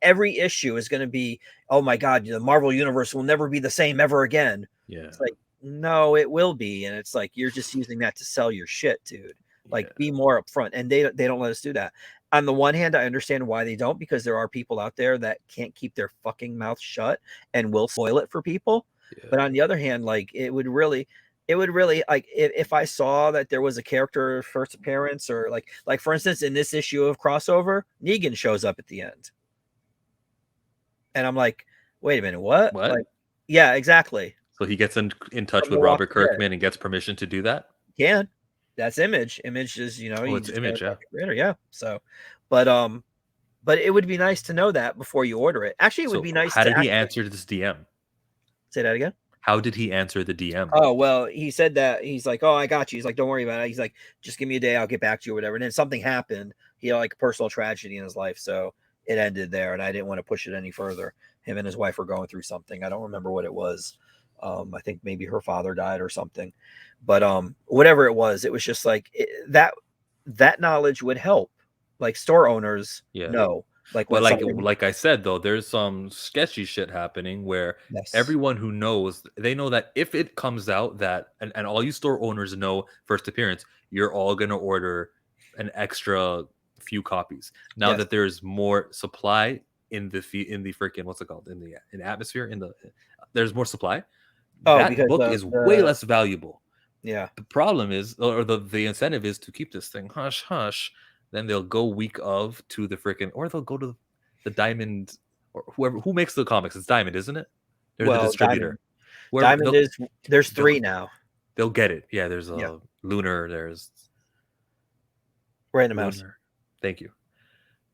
every issue is going to be, oh my god, the Marvel universe will never be the same ever again. Yeah, it's like, no, it will be. And it's like, you're just using that to sell your shit, dude. Like, be more upfront. And they don't let us do that. On the one hand, I understand why they don't, because there are people out there that can't keep their fucking mouth shut and will spoil it for people. But on the other hand, like, it would really like, if I saw that there was a character first appearance, or like for instance in this issue of crossover, Negan shows up at the end, and I'm like, wait a minute, what? Like, yeah, exactly. So he gets in touch with Robert Kirkman and gets permission to do that. That's Image. Image is it's Image, yeah. So, but it would be nice to know that before you order it. Actually, it would be nice. How did he answer this DM? Say that again. How did he answer the DM? Oh, well, he said that he's like, oh, I got you. He's like, don't worry about it. He's like, just give me a day, I'll get back to you or whatever. And then something happened. He had like a personal tragedy in his life, so it ended there, and I didn't want to push it any further. Him and his wife were going through something. I don't remember what it was. I think maybe her father died or something. But whatever it was just like that knowledge would help. Like, store owners know. Like, but like I said, though, there's some sketchy shit happening where everyone who knows, they know that if it comes out that, and all you store owners know first appearance, you're all going to order an extra few copies. Now that there's more supply in the freaking, what's it called? In the atmosphere, there's more supply. That book is way less valuable. Yeah. The problem is, or the incentive is to keep this thing hush hush. Then they'll go week of to the freaking, or they'll go to the Diamond, or who makes the comics. It's Diamond, isn't it? They're the distributor. Diamond is, there's 3 now. They'll get it. Yeah, there's a Lunar, there's Random House. Thank you.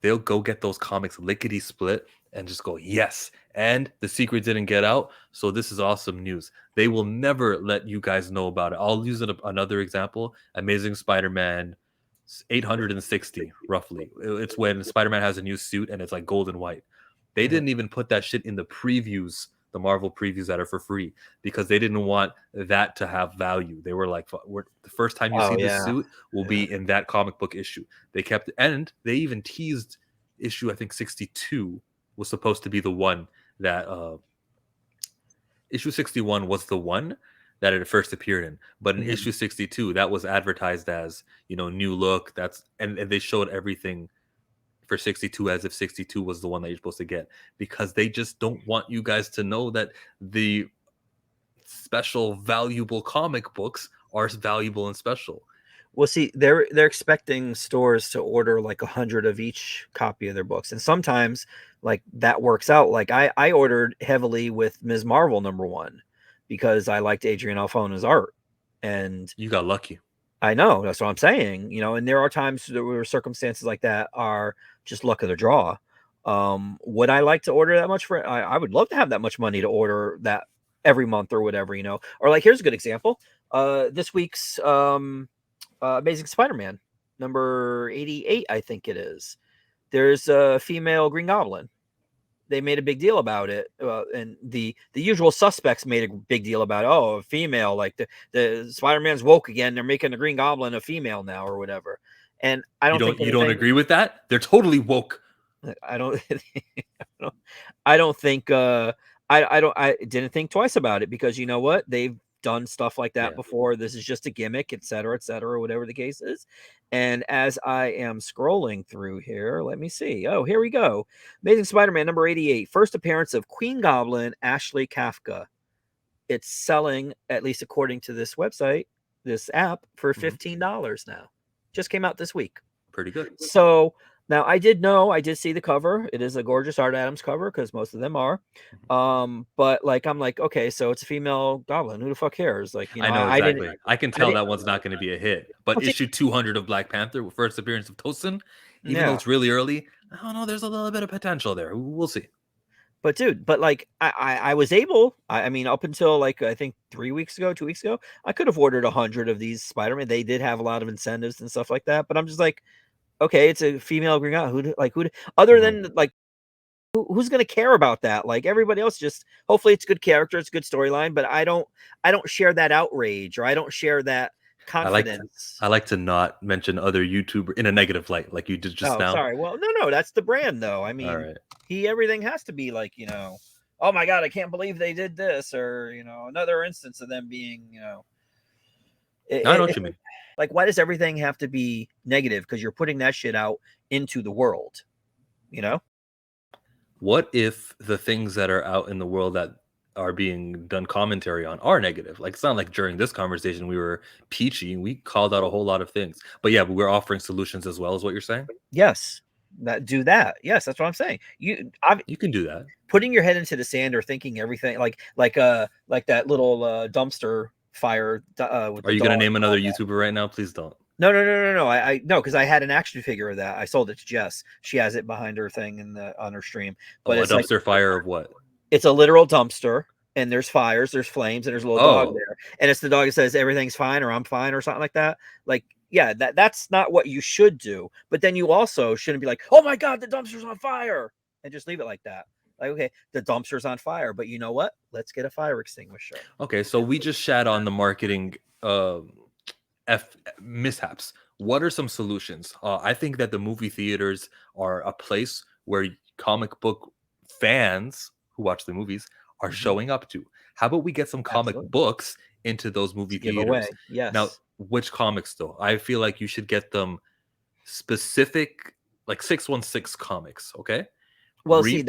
They'll go get those comics lickety split and just go, yes. And the secret didn't get out, so this is awesome news. They will never let you guys know about it. I'll use another example. Amazing Spider-Man 860, roughly. It's when Spider-Man has a new suit and it's like gold and white. They didn't even put that shit in the previews, the Marvel previews that are for free, because they didn't want that to have value. They were like, the first time you see this suit will be in that comic book issue. They kept, and they even teased issue, I think 62 was supposed to be the one that issue 61 was the one that it first appeared in, but in issue 62 that was advertised as new look. That's and they showed everything for 62 as if 62 was the one that you're supposed to get, because they just don't want you guys to know that the special valuable comic books are valuable and special. Well, see, they're expecting stores to order like 100 of each copy of their books, and sometimes like that works out. Like I ordered heavily with Ms. Marvel #1 because I liked Adrian Alphona's art, and you got lucky. I know, that's what I'm saying. And there are times where circumstances like that are just luck of the draw. Would I like to order that much for it? I would love to have that much money to order that every month or whatever, or like, here's a good example. This week's Amazing Spider-Man number 88, I think it is. There's a female Green Goblin. They made a big deal about it, and the usual suspects made a big deal about, oh, a female, like the Spider-Man's woke again. They're making the Green Goblin a female now or whatever. And I don't think you don't agree with that? They're totally woke. I don't I don't think I didn't think twice about it, because you know what? They've done stuff like that before. This is just a gimmick, et cetera, whatever the case is. And as I am scrolling through here, let me see. Oh, here we go. Amazing Spider-Man number 88. First appearance of Queen Goblin Ashley Kafka. It's selling, at least according to this website, this app, for $15 now. Just came out this week. Pretty good. So now I did see the cover. It is a gorgeous Art Adams cover, because most of them are. But like, I'm like, okay, so it's a female Goblin. Who the fuck cares? Like, I know exactly. I can tell that one's not going to be a hit. But issue 200 of Black Panther, first appearance of Tosin, even though it's really early, I don't know, there's a little bit of potential there. We'll see. But dude, like, I was able, I mean, up until like, I think 2 weeks ago, I could have ordered 100 of these Spider-Man. They did have a lot of incentives and stuff like that. But I'm just like, okay, it's a female Green Goblin. Who other than like, who's going to care about that? Like, everybody else, just hopefully it's good character, it's good storyline. But I don't share that outrage, or I don't share that confidence. I like to not mention other YouTuber in a negative light, like you did just now. Sorry. Well, no, that's the brand, though. I mean, everything has to be like, oh my God, I can't believe they did this, or another instance of them being, I know what you mean. Like, why does everything have to be negative? Because you're putting that shit out into the world, What if the things that are out in the world that are being done commentary on are negative? Like, it's not like during this conversation we were peachy. We called out a whole lot of things. But yeah, we're offering solutions as well, is what you're saying? Yes. Do that. Yes, that's what I'm saying. You can do that. Putting your head into the sand, or thinking everything like that little dumpster fire. Are you going to name another YouTuber right now? Please don't. No. I because I had an action figure of that. I sold it to Jess. She has it behind her thing on her stream. But it's a dumpster fire of what? It's a literal dumpster, and there's fires, there's flames, and there's a little dog there. And it's the dog that says everything's fine, or I'm fine, or something like that. Like, yeah, that's not what you should do. But then you also shouldn't be like, oh my God, the dumpster's on fire, and just leave it like that. Like, okay, the dumpster's on fire, but you know what? Let's get a fire extinguisher. Okay, so we just shat on the marketing mishaps. What are some solutions? I think that the movie theaters are a place where comic book fans who watch the movies are showing up to. How about we get some comic books into those movie theaters? Away. Yes. Now, which comics though? I feel like you should get them specific, like 616 comics. Okay. Well, see,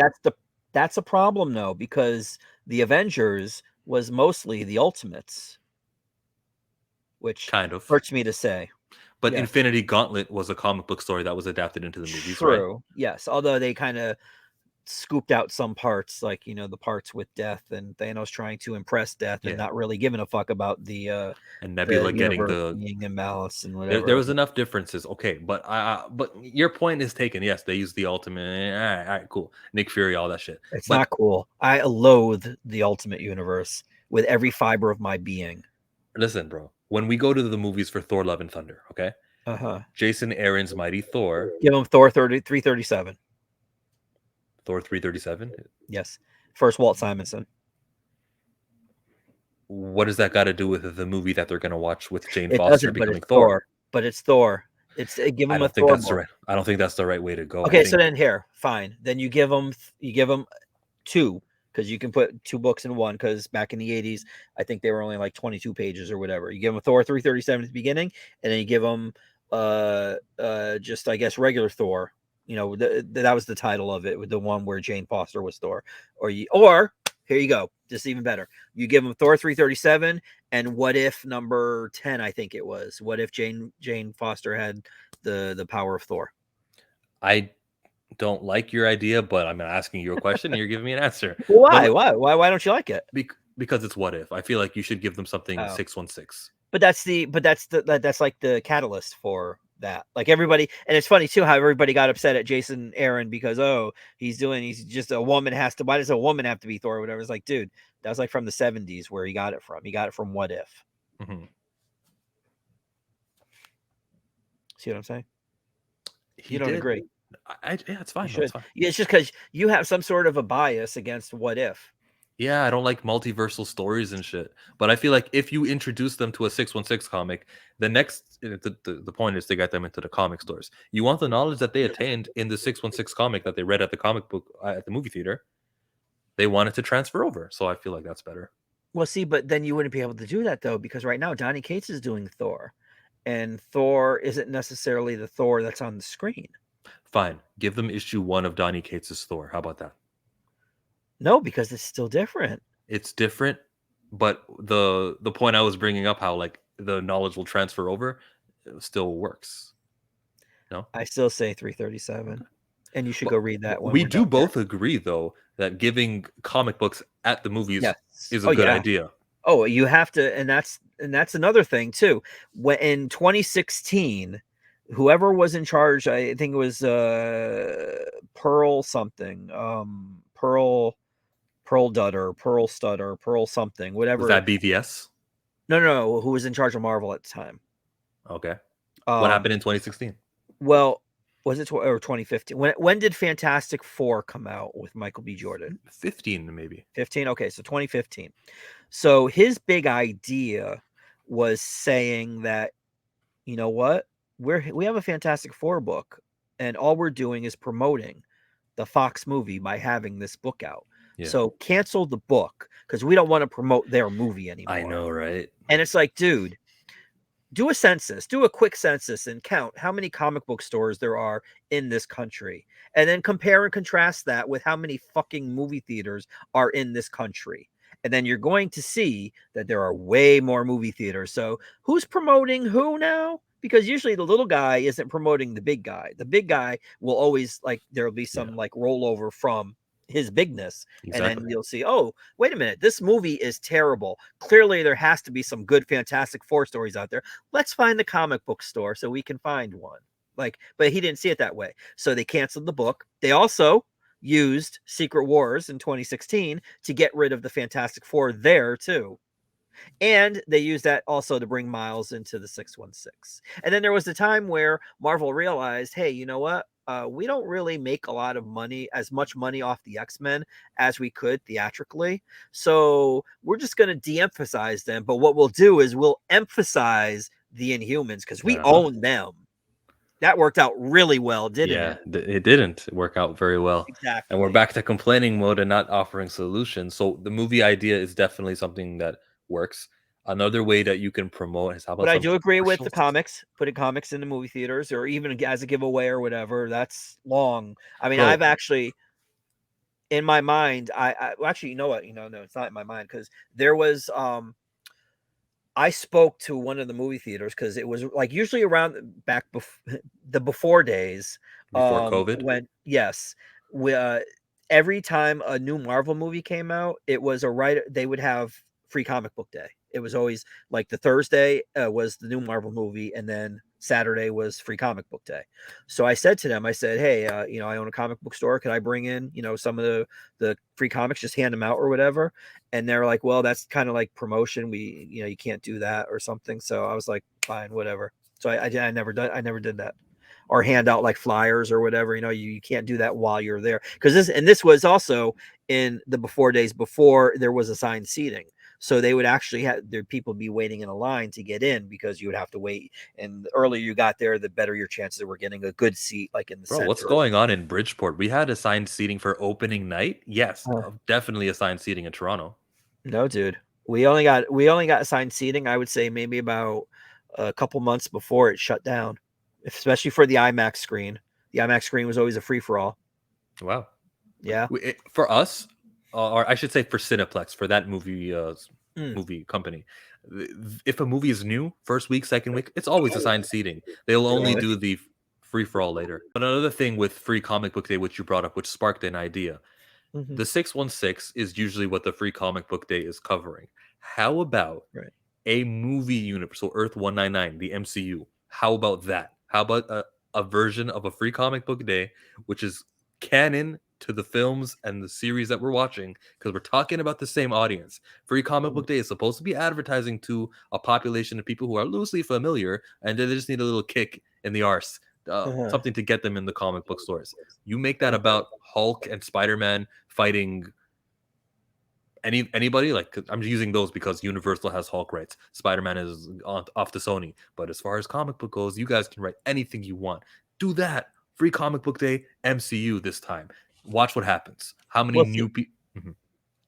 that's a problem though, because the Avengers was mostly the Ultimates, which kind of hurts me to say. But yes. Infinity Gauntlet was a comic book story that was adapted into the movies. True. Right? Yes. Although they kind of scooped out some parts, like, the parts with Death and Thanos trying to impress Death and not really giving a fuck about the and Nebula getting the malice and whatever. There was enough differences. Okay, but your point is taken. Yes, they used the Ultimate. All right, cool. Nick Fury, all that shit. It's not cool. I loathe the Ultimate Universe with every fiber of my being. Listen, bro. When we go to the movies for Thor: Love and Thunder, okay? Jason Aaron's Mighty Thor. Give him Thor 337. Thor 337? Yes. First Walt Simonson. What does that got to do with the movie that they're going to watch with Jane Foster becoming Thor? But it's Thor. It's give him I don't think that's the right way to go. Okay, so then here, fine. Then you give them two, because you can put two books in one, because back in the 80s, I think they were only like 22 pages or whatever. You give them Thor 337 at the beginning, and then you give them just, I guess, regular Thor. That was the title of it, with the one where Jane Foster was Thor. Or here you go, just even better. You give them Thor 337 and What If number 10, I think it was. What if Jane Foster had the power of Thor? I don't like your idea, but I'm asking you a question and you're giving me an answer. Why? Why don't you like it? Because it's What If. I feel like you should give them something 616. But that's like the catalyst for that. Like everybody, and it's funny too how everybody got upset at Jason Aaron because he's just a woman has to. Why does a woman have to be Thor or whatever? It's like, dude, that was like from the 70s where he got it from. He got it from What If. Mhm. See what I'm saying? He You don't did. agree? Yeah, it's fine. You No, it's should. fine. Yeah, it's just because you have some sort of a bias against What If. Yeah, I don't like multiversal stories and shit. But I feel like if you introduce them to a 616 comic, the next the point is to get them into the comic stores. You want the knowledge that they attained in the 616 comic that they read at the comic book at the movie theater. They want it to transfer over. So I feel like that's better. Well, see, but then you wouldn't be able to do that though, because right now Donny Cates is doing Thor, and Thor isn't necessarily the Thor that's on the screen. Fine. Give them issue 1 of Donny Cates' Thor. How about that? No, because it's still different. It's different, but the point I was bringing up, how like the knowledge will transfer over, it still works. No, I still say 337, and you should but go read that when we we're do done here. both agree though that giving comic books at the movies Yes. is a good idea. Oh, you have to, and that's another thing too. When in 2016, whoever was in charge, I think it was Pearl something, Pearl Dutter, Pearl Stutter, Pearl something, Was whatever. that BVS? No, who was in charge of Marvel at the time? Okay. What happened in 2016? Well, was it or 2015? When did Fantastic Four come out with Michael B. Jordan? 15 maybe. 15. Okay, so 2015. So his big idea was saying that, you know what, we have a Fantastic Four book, and all we're doing is promoting the Fox movie by having this book out. Yeah. So cancel the book because we don't want to promote their movie anymore. I know, right? And it's like, dude, do a census, do a quick census and count how many comic book stores there are in this country. And then compare and contrast that with how many fucking movie theaters are in this country. And then you're going to see that there are way more movie theaters. So who's promoting who now? Because usually the little guy isn't promoting the big guy. The big guy will always, like, there'll be some like rollover from his bigness. Exactly. And then you'll see, oh, wait a minute, this movie is terrible. Clearly there has to be some good Fantastic Four stories out there. Let's find the comic book store so we can find one. Like, but he didn't see it that way. So they canceled the book. They also used Secret Wars in 2016 to get rid of the Fantastic Four there too. And they used that also to bring Miles into the 616. And then there was a time where Marvel realized, hey, you know what? We don't really make a lot of money, as much money off the X-Men as we could theatrically. So we're just going to de-emphasize them. But what we'll do is we'll emphasize the Inhumans because we own them. That worked out really well, didn't it? Yeah, it didn't work out very well. Exactly. And we're back to complaining mode and not offering solutions. So the movie idea is definitely something that works. Another way that you can promote is how about But I some do agree with the commercials? comics, putting comics in the movie theaters or even as a giveaway or whatever. That's long. I mean, Bro. I've actually, in my mind, well, actually, you know what? No, it's not in my mind because there was, I spoke to one of the movie theaters because it was like usually around back the before days. Before COVID? When, yes, we, every time a new Marvel movie came out, it was they would have free comic book day. It was always like the Thursday was the new Marvel movie, and then Saturday was free comic book day. So I said to them, I said, hey, I own a comic book store. Could I bring in, some of the free comics, just hand them out or whatever? And they're like, well, that's kind of like promotion. You can't do that or something. So I was like, fine, whatever. So I never did that. Or hand out like flyers or whatever. You can't do that while you're there. Because this was also in the before days before there was assigned seating. So they would actually have their people be waiting in a line to get in because you would have to wait. And the earlier you got there, the better your chances of getting a good seat, like in the center. What's going on in Bridgeport? We had assigned seating for opening night. Yes, definitely assigned seating in Toronto. No, dude. We only got assigned seating, I would say maybe about a couple months before it shut down, especially for the IMAX screen. The IMAX screen was always a free-for-all. Wow. Yeah. For us, or I should say for Cineplex, for that movie movie company, if a movie is new, first week, second week, it's always assigned seating. They'll only do the free-for-all later. But another thing with free comic book day, which you brought up, which sparked an idea, the 616 is usually what the free comic book day is covering. How about a movie universe? So Earth 199, the MCU. How about that? How about a version of a free comic book day, which is canon to the films and the series that we're watching, because we're talking about the same audience. Free comic book day is supposed to be advertising to a population of people who are loosely familiar, and they just need a little kick in the arse, Uh-huh. something to get them in the comic book stores. You make that about Hulk and Spider-Man fighting anybody, like I'm using those because Universal has Hulk rights, Spider-Man is off to Sony, but as far as comic book goes, you guys can write anything you want. Do that. Free comic book day, MCU this time. Watch what happens. How many Well, see, new people?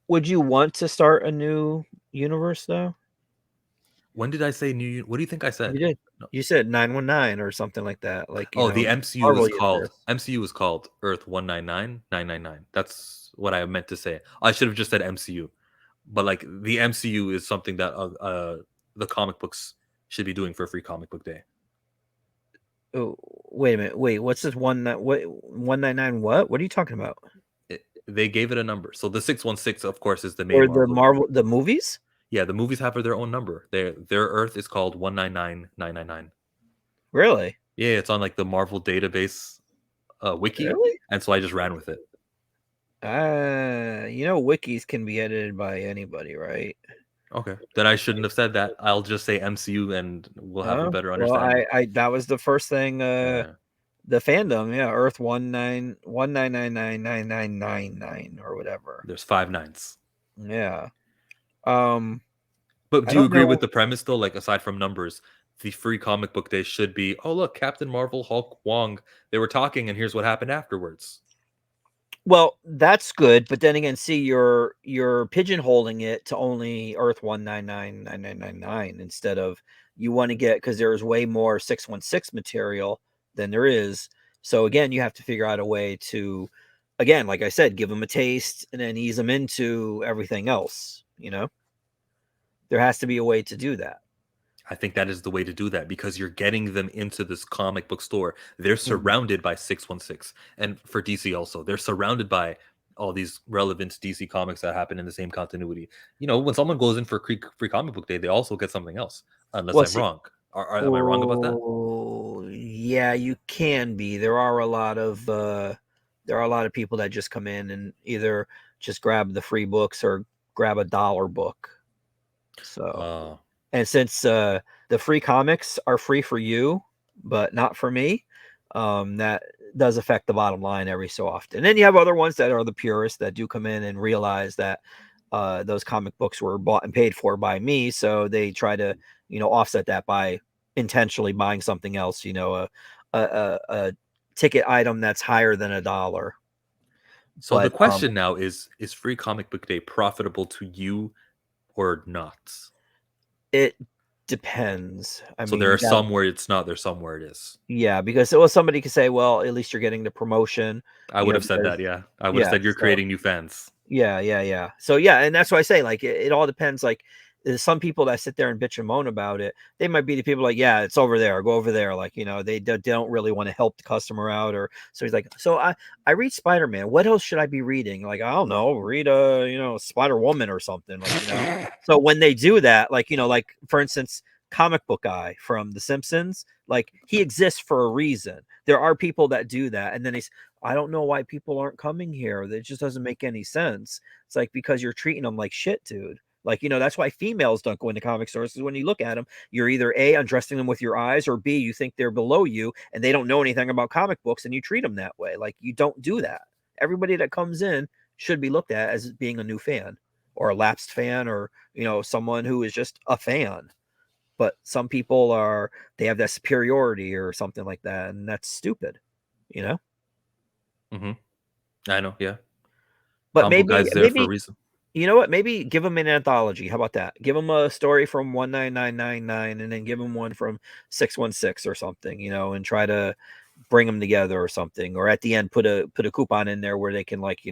would you want to start a new universe though? When did I say new? What do you think I said? You did. No. You said 919 or something like that. Like, Oh, the MCU Marvel is called universe. Earth 199-999. That's what I meant to say. I should have just said MCU. But like the MCU is something that the comic books should be doing for Free Comic Book Day. Oh, wait a minute. Wait, what's this 199 what? What are you talking about? They gave it a number. So the 616, of course, is the Or main the Marvel. the movies? Yeah, the movies have their own number. Their Earth is called 199-999. Really? Yeah, it's on like the Marvel database wiki, Really? and so I just ran with it. Wikis can be edited by anybody, right? Okay, then I shouldn't have said that. I'll just say MCU, and we'll have a better Well, understanding. I that was the first thing. Yeah. The fandom, yeah, Earth 199999999 or whatever. There's 5 nines. Yeah. But I do you don't agree with know. the premise though? Like aside from numbers, the Free Comic Book Day should be, oh look, Captain Marvel, Hulk, Wong, they were talking, and here's what happened afterwards. Well, that's good, but then again, see, you're pigeonholing it to only Earth 1999999 instead of you want to get, because there's way more 616 material than there is. So again, you have to figure out a way to, again, like I said, give them a taste and then ease them into everything else. There has to be a way to do that. I think that is the way to do that because you're getting them into this comic book store. They're surrounded by 616. And for DC also, they're surrounded by all these relevant DC comics that happen in the same continuity. When someone goes in for free comic book day, they also get something else, unless Well, I'm wrong. Am I wrong about that? Oh, yeah, you can be. There are a lot of people that just come in and either just grab the free books or grab a dollar book. So, and since the free comics are free for you, but not for me, that does affect the bottom line every so often. And then you have other ones that are the purists that do come in and realize that those comic books were bought and paid for by me, so they try to offset that by intentionally buying something else, a ticket item that's higher than $1. So the question now is Free Comic Book Day profitable to you or not? It depends. So there are some where it's not, there's some where it is. Yeah, because somebody could say, well, at least you're getting the promotion. I would have said that, yeah. I would have said you're creating new fans. Yeah. So yeah, and that's why I say, like, it all depends. Like, there's some people that sit there and bitch and moan about it. They might be the people like, yeah, it's over there, go over there. Like, they don't really want to help the customer out. Or so he's like, so I read Spider-Man. What else should I be reading? Like, I don't know, read Spider-Woman or something. Like, so when they do that, like, like for instance, comic book guy from The Simpsons, like, he exists for a reason. There are people that do that, and then I don't know why people aren't coming here. It just doesn't make any sense. It's like, because you're treating them like shit, dude. Like, that's why females don't go into comic stores, because when you look at them, you're either A, undressing them with your eyes, or B, you think they're below you and they don't know anything about comic books and you treat them that way. Like, you don't do that. Everybody that comes in should be looked at as being a new fan or a lapsed fan, or, someone who is just a fan. But some people they have that superiority or something like that, and that's stupid, Mm-hmm. I know, yeah. But maybe there for a reason. You know what? Maybe give them an anthology. How about that? Give them a story from 19999 and then give them one from 616 or something, and try to bring them together or something. Or at the end, put a coupon in there where they can, like,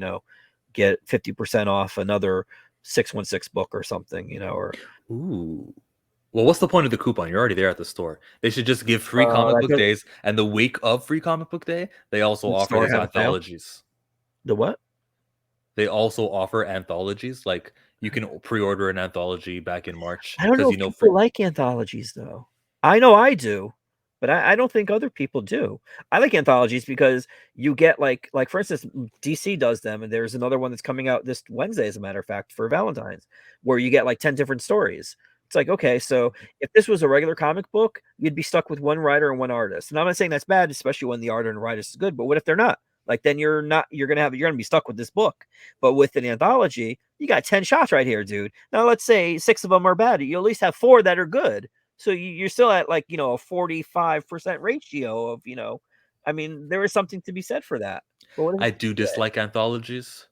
get 50% off another 616 book or something, or. Ooh. Well, what's the point of the coupon? You're already there at the store. They should just give free comic book days, and the week of Free Comic Book Day, they also offer these anthologies. The what? They also offer anthologies. Like, you can pre-order an anthology back in March. I don't know if people like anthologies, though. I know I do, but I don't think other people do. I like anthologies because you get like for instance, DC does them, and there's another one that's coming out this Wednesday, as a matter of fact, for Valentine's, where you get like 10 different stories. It's like, okay, so if this was a regular comic book, you'd be stuck with one writer and one artist. And I'm not saying that's bad, especially when the art and writer is good, but what if they're not? Like, then you're gonna be stuck with this book. But with an anthology, you got 10 shots right here, dude. Now let's say 6 of them are bad. You at least have 4 that are good. So you're still at like, a 45% ratio of, I mean, there is something to be said for that. But what I do dislike anthologies,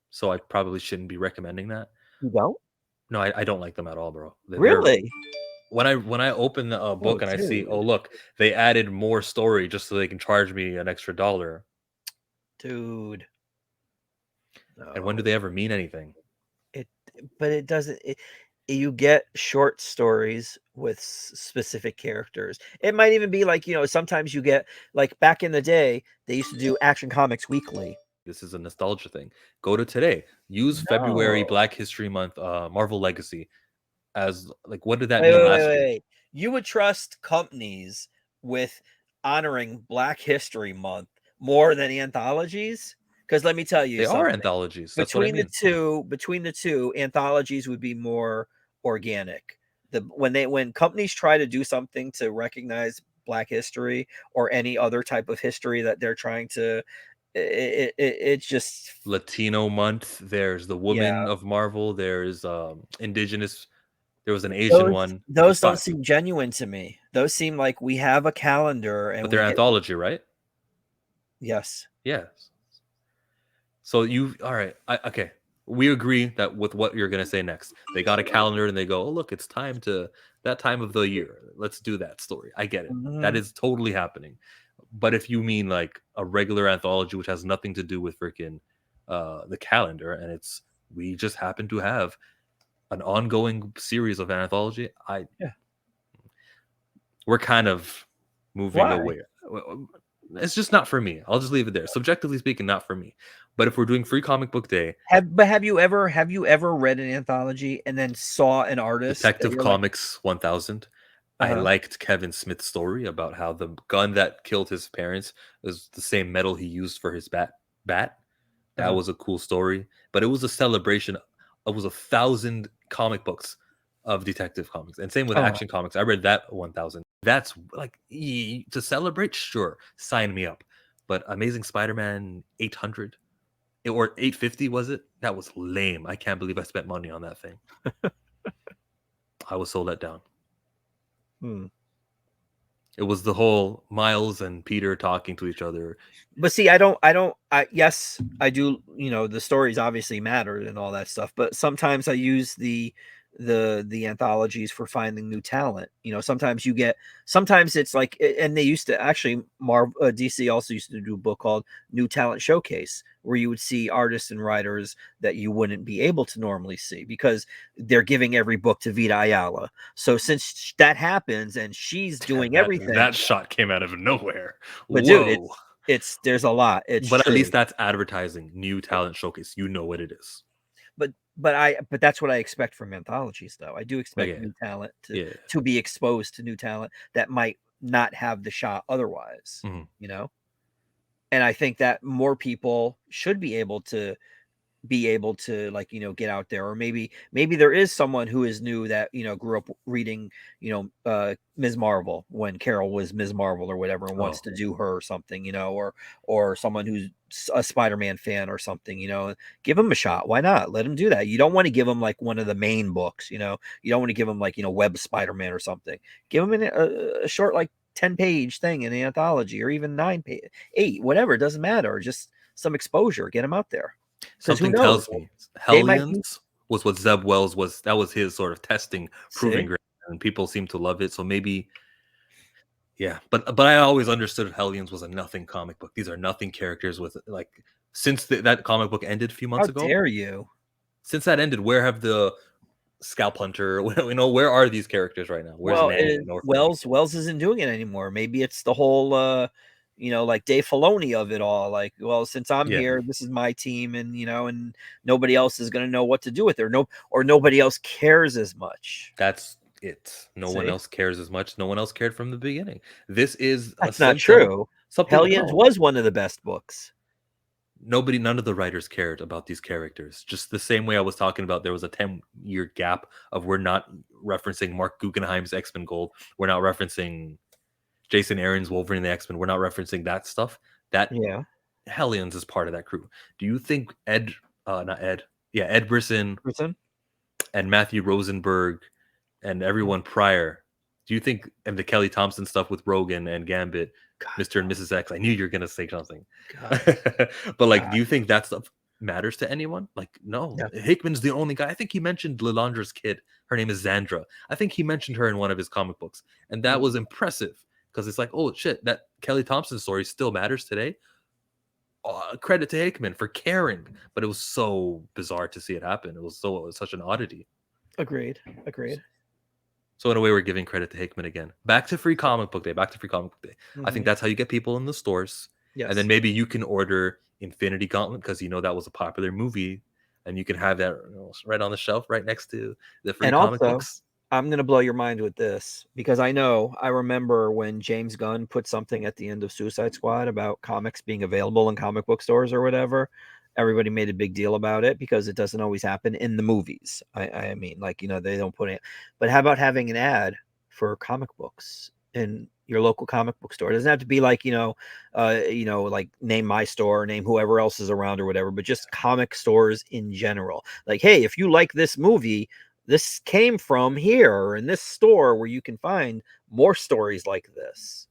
so I probably shouldn't be recommending that. you don't? No, I don't like them at all, bro. Really? When I open the book and I see, dude. oh look, they added more story just so they can charge me an extra $1. Dude. And when do they ever mean anything? But it doesn't. You get short stories with specific characters. It might even be like, sometimes you get like back in the day, they used to do Action Comics Weekly. This is a nostalgia thing. Go to today. Use February No. Black History Month, Marvel Legacy as like, what did that Wait, mean wait, last wait, year? wait. You would trust companies with honoring Black History Month more than anthologies? Because let me tell you They are something. anthologies. That's what I mean. Between the two, anthologies would be more organic. When companies try to do something to recognize Black history or any other type of history that they're trying to, it's just Latino month. There's the Woman of Marvel. There's Indigenous. There was an Asian one. Those There's don't 5. seem genuine to me. Those seem like we have a calendar and But they're anthology, right? Yes. Yes. So all right. Okay. We agree that with what you're going to say next. They got a calendar and they go, oh, look, it's time to that time of the year. Let's do that story. I get it. That is totally happening. But if you mean like a regular anthology, which has nothing to do with freaking the calendar, and we just happen to have an ongoing series of an anthology, we're kind of moving away. It's just not for me. I'll just leave it there. Subjectively speaking, not for me. But if we're doing Free Comic Book Day, have you ever read an anthology and then saw an artist? Detective Comics 1000. I liked Kevin Smith's story about how the gun that killed his parents was the same metal he used for his bat. That was a cool story. But it was a celebration. It was 1,000 comic books of Detective Comics. And same with Action Comics. I read that 1,000. That's like, to celebrate, sure, sign me up. But Amazing Spider-Man 800 or 850, was it? That was lame. I can't believe I spent money on that thing. I was so let down. It was the whole Miles and Peter talking to each other. But see, yes, I do, the stories obviously matter and all that stuff, but sometimes I use the anthologies for finding new talent. Sometimes it's like, and they used to actually, DC also used to do a book called New Talent Showcase, where you would see artists and writers that you wouldn't be able to normally see because they're giving every book to Vita Ayala. So since that happens and she's doing everything, that shot came out of nowhere. But whoa. Dude, there's a lot. But true. At least that's advertising. New Talent Showcase. You know what it is. But that's what I expect from anthologies, though. I do expect new talent to be exposed to new talent that might not have the shot otherwise. And I think that more people should be able to like, get out there, or maybe there is someone who is new that, grew up reading, Ms. Marvel when Carol was Ms. Marvel or whatever, and wants to do her or something, or someone who's a Spider-Man fan or something, give them a shot. Why not? Let them do that. You don't want to give them like one of the main books, you don't want to give them like, Web Spider-Man or something. Give them a short, like 10-page thing in the anthology, or even 8, whatever. It doesn't matter. Just some exposure, get them out there. Something tells me Hellions was what Zeb Wells was. That was his sort of testing, proving ground, and people seem to love it. So maybe, But I always understood Hellions was a nothing comic book. These are nothing characters with like, since that comic book ended a few months ago. How dare you? Since that ended, where have the Scalp Hunter? Where are these characters right now? Where's Wells isn't doing it anymore. Maybe it's the whole like Dave Filoni of it all. Like, well, since I'm here, this is my team, and and nobody else is going to know what to do with it, or nobody else cares as much. That's it. No one See? else cares as much. No one else cared from the beginning. This is That's not true. something. Hellions No, was one of the best books. none of the writers cared about these characters. Just the same way I was talking about, there was a 10-year gap of we're not referencing Mark Guggenheim's X-Men Gold. We're not referencing Jason Aaron's Wolverine and the X-Men. We're not referencing that stuff. That Yeah. Hellions is part of that crew. Do you think Ed Brisson Person? and Matthew Rosenberg and everyone prior, do you think, and the Kelly Thompson stuff with Rogan and Gambit, God, Mr. and Mrs. X, I knew you were gonna say something. God, But like, God. do you think that stuff matters to anyone? Like, no. Yeah. Hickman's the only guy. I think he mentioned Lilandra's kid. Her name is Xandra. I think he mentioned her in one of his comic books. And that was impressive because it's like, oh shit, that Kelly Thompson story still matters today. Credit to Hickman for caring, but it was so bizarre to see it happen. It was such an oddity. Agreed. So in a way, we're giving credit to Hickman again. Back to Free Comic Book Day. I think that's how you get people in the stores. Yes. And then maybe you can order Infinity Gauntlet because that was a popular movie, and you can have that right on the shelf, right next to the free comic books. I'm going to blow your mind with this because I remember when James Gunn put something at the end of Suicide Squad about comics being available in comic book stores or whatever. Everybody made a big deal about it because it doesn't always happen in the movies. I mean, like, they don't put it. But how about having an ad for comic books in your local comic book store? It doesn't have to be like, like name my store, name whoever else is around or whatever, but just comic stores in general. Like, hey, if you like this movie, this came from here or in this store where you can find more stories like this.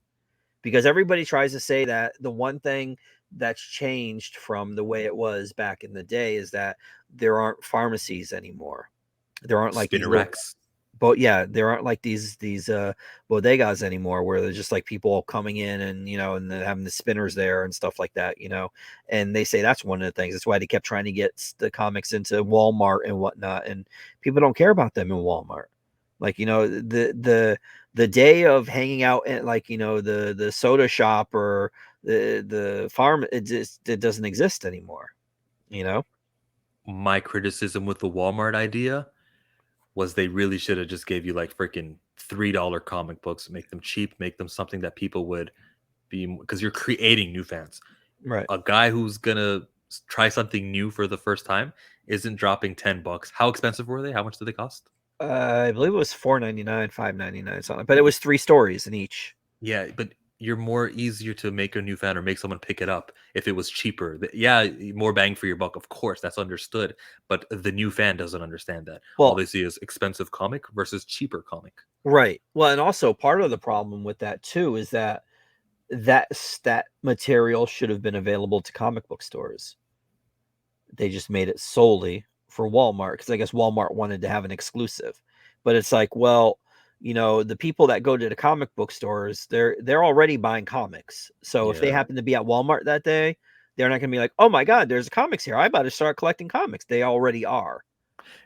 Because everybody tries to say that the one thing that's changed from the way it was back in the day is that there aren't pharmacies anymore. There aren't like Spinner racks. But yeah, there aren't like these bodegas anymore where there's just like people coming in and and then having the spinners there and stuff like that, and they say that's one of the things. That's why they kept trying to get the comics into Walmart and whatnot, and people don't care about them in Walmart. Like the day of hanging out at like the soda shop or the farm, it doesn't exist anymore. My criticism with the Walmart idea was they really should have just gave you like freaking $3 comic books, make them cheap, make them something that people would be, because you're creating new fans. Right. A guy who's gonna try something new for the first time isn't dropping $10. How expensive were they? How much did they cost? I believe it was $4.99, $5.99, something, but it was 3 stories in each. Yeah, but you're more easier to make a new fan or make someone pick it up if it was cheaper. Yeah, more bang for your buck, of course, that's understood. But the new fan doesn't understand that. Well, all they see is expensive comic versus cheaper comic. Right. Well, and also part of the problem with that too is that material should have been available to comic book stores. They just made it solely for Walmart because I guess Walmart wanted to have an exclusive. But it's like, well, the people that go to the comic book stores, they're already buying comics. So if they happen to be at Walmart that day, they're not going to be like, oh my God, there's comics here. I better start collecting comics. They already are.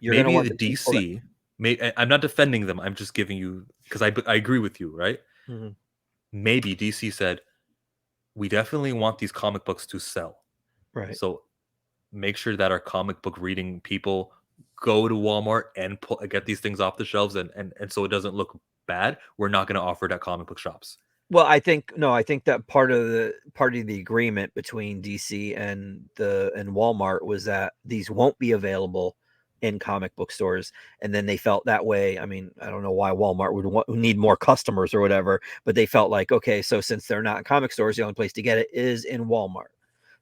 You're maybe the DC. I'm not defending them. I'm just giving you, because I agree with you, right? Mm-hmm. Maybe DC said, we definitely want these comic books to sell. Right. So make sure that our comic book reading people go to Walmart and get these things off the shelves, and so it doesn't look bad. We're not going to offer it at comic book shops. Well, I think that part of the agreement between DC and Walmart was that these won't be available in comic book stores, and then they felt that way. I mean, I don't know why Walmart would need more customers or whatever, but they felt like, okay, so since they're not in comic stores, the only place to get it is in Walmart.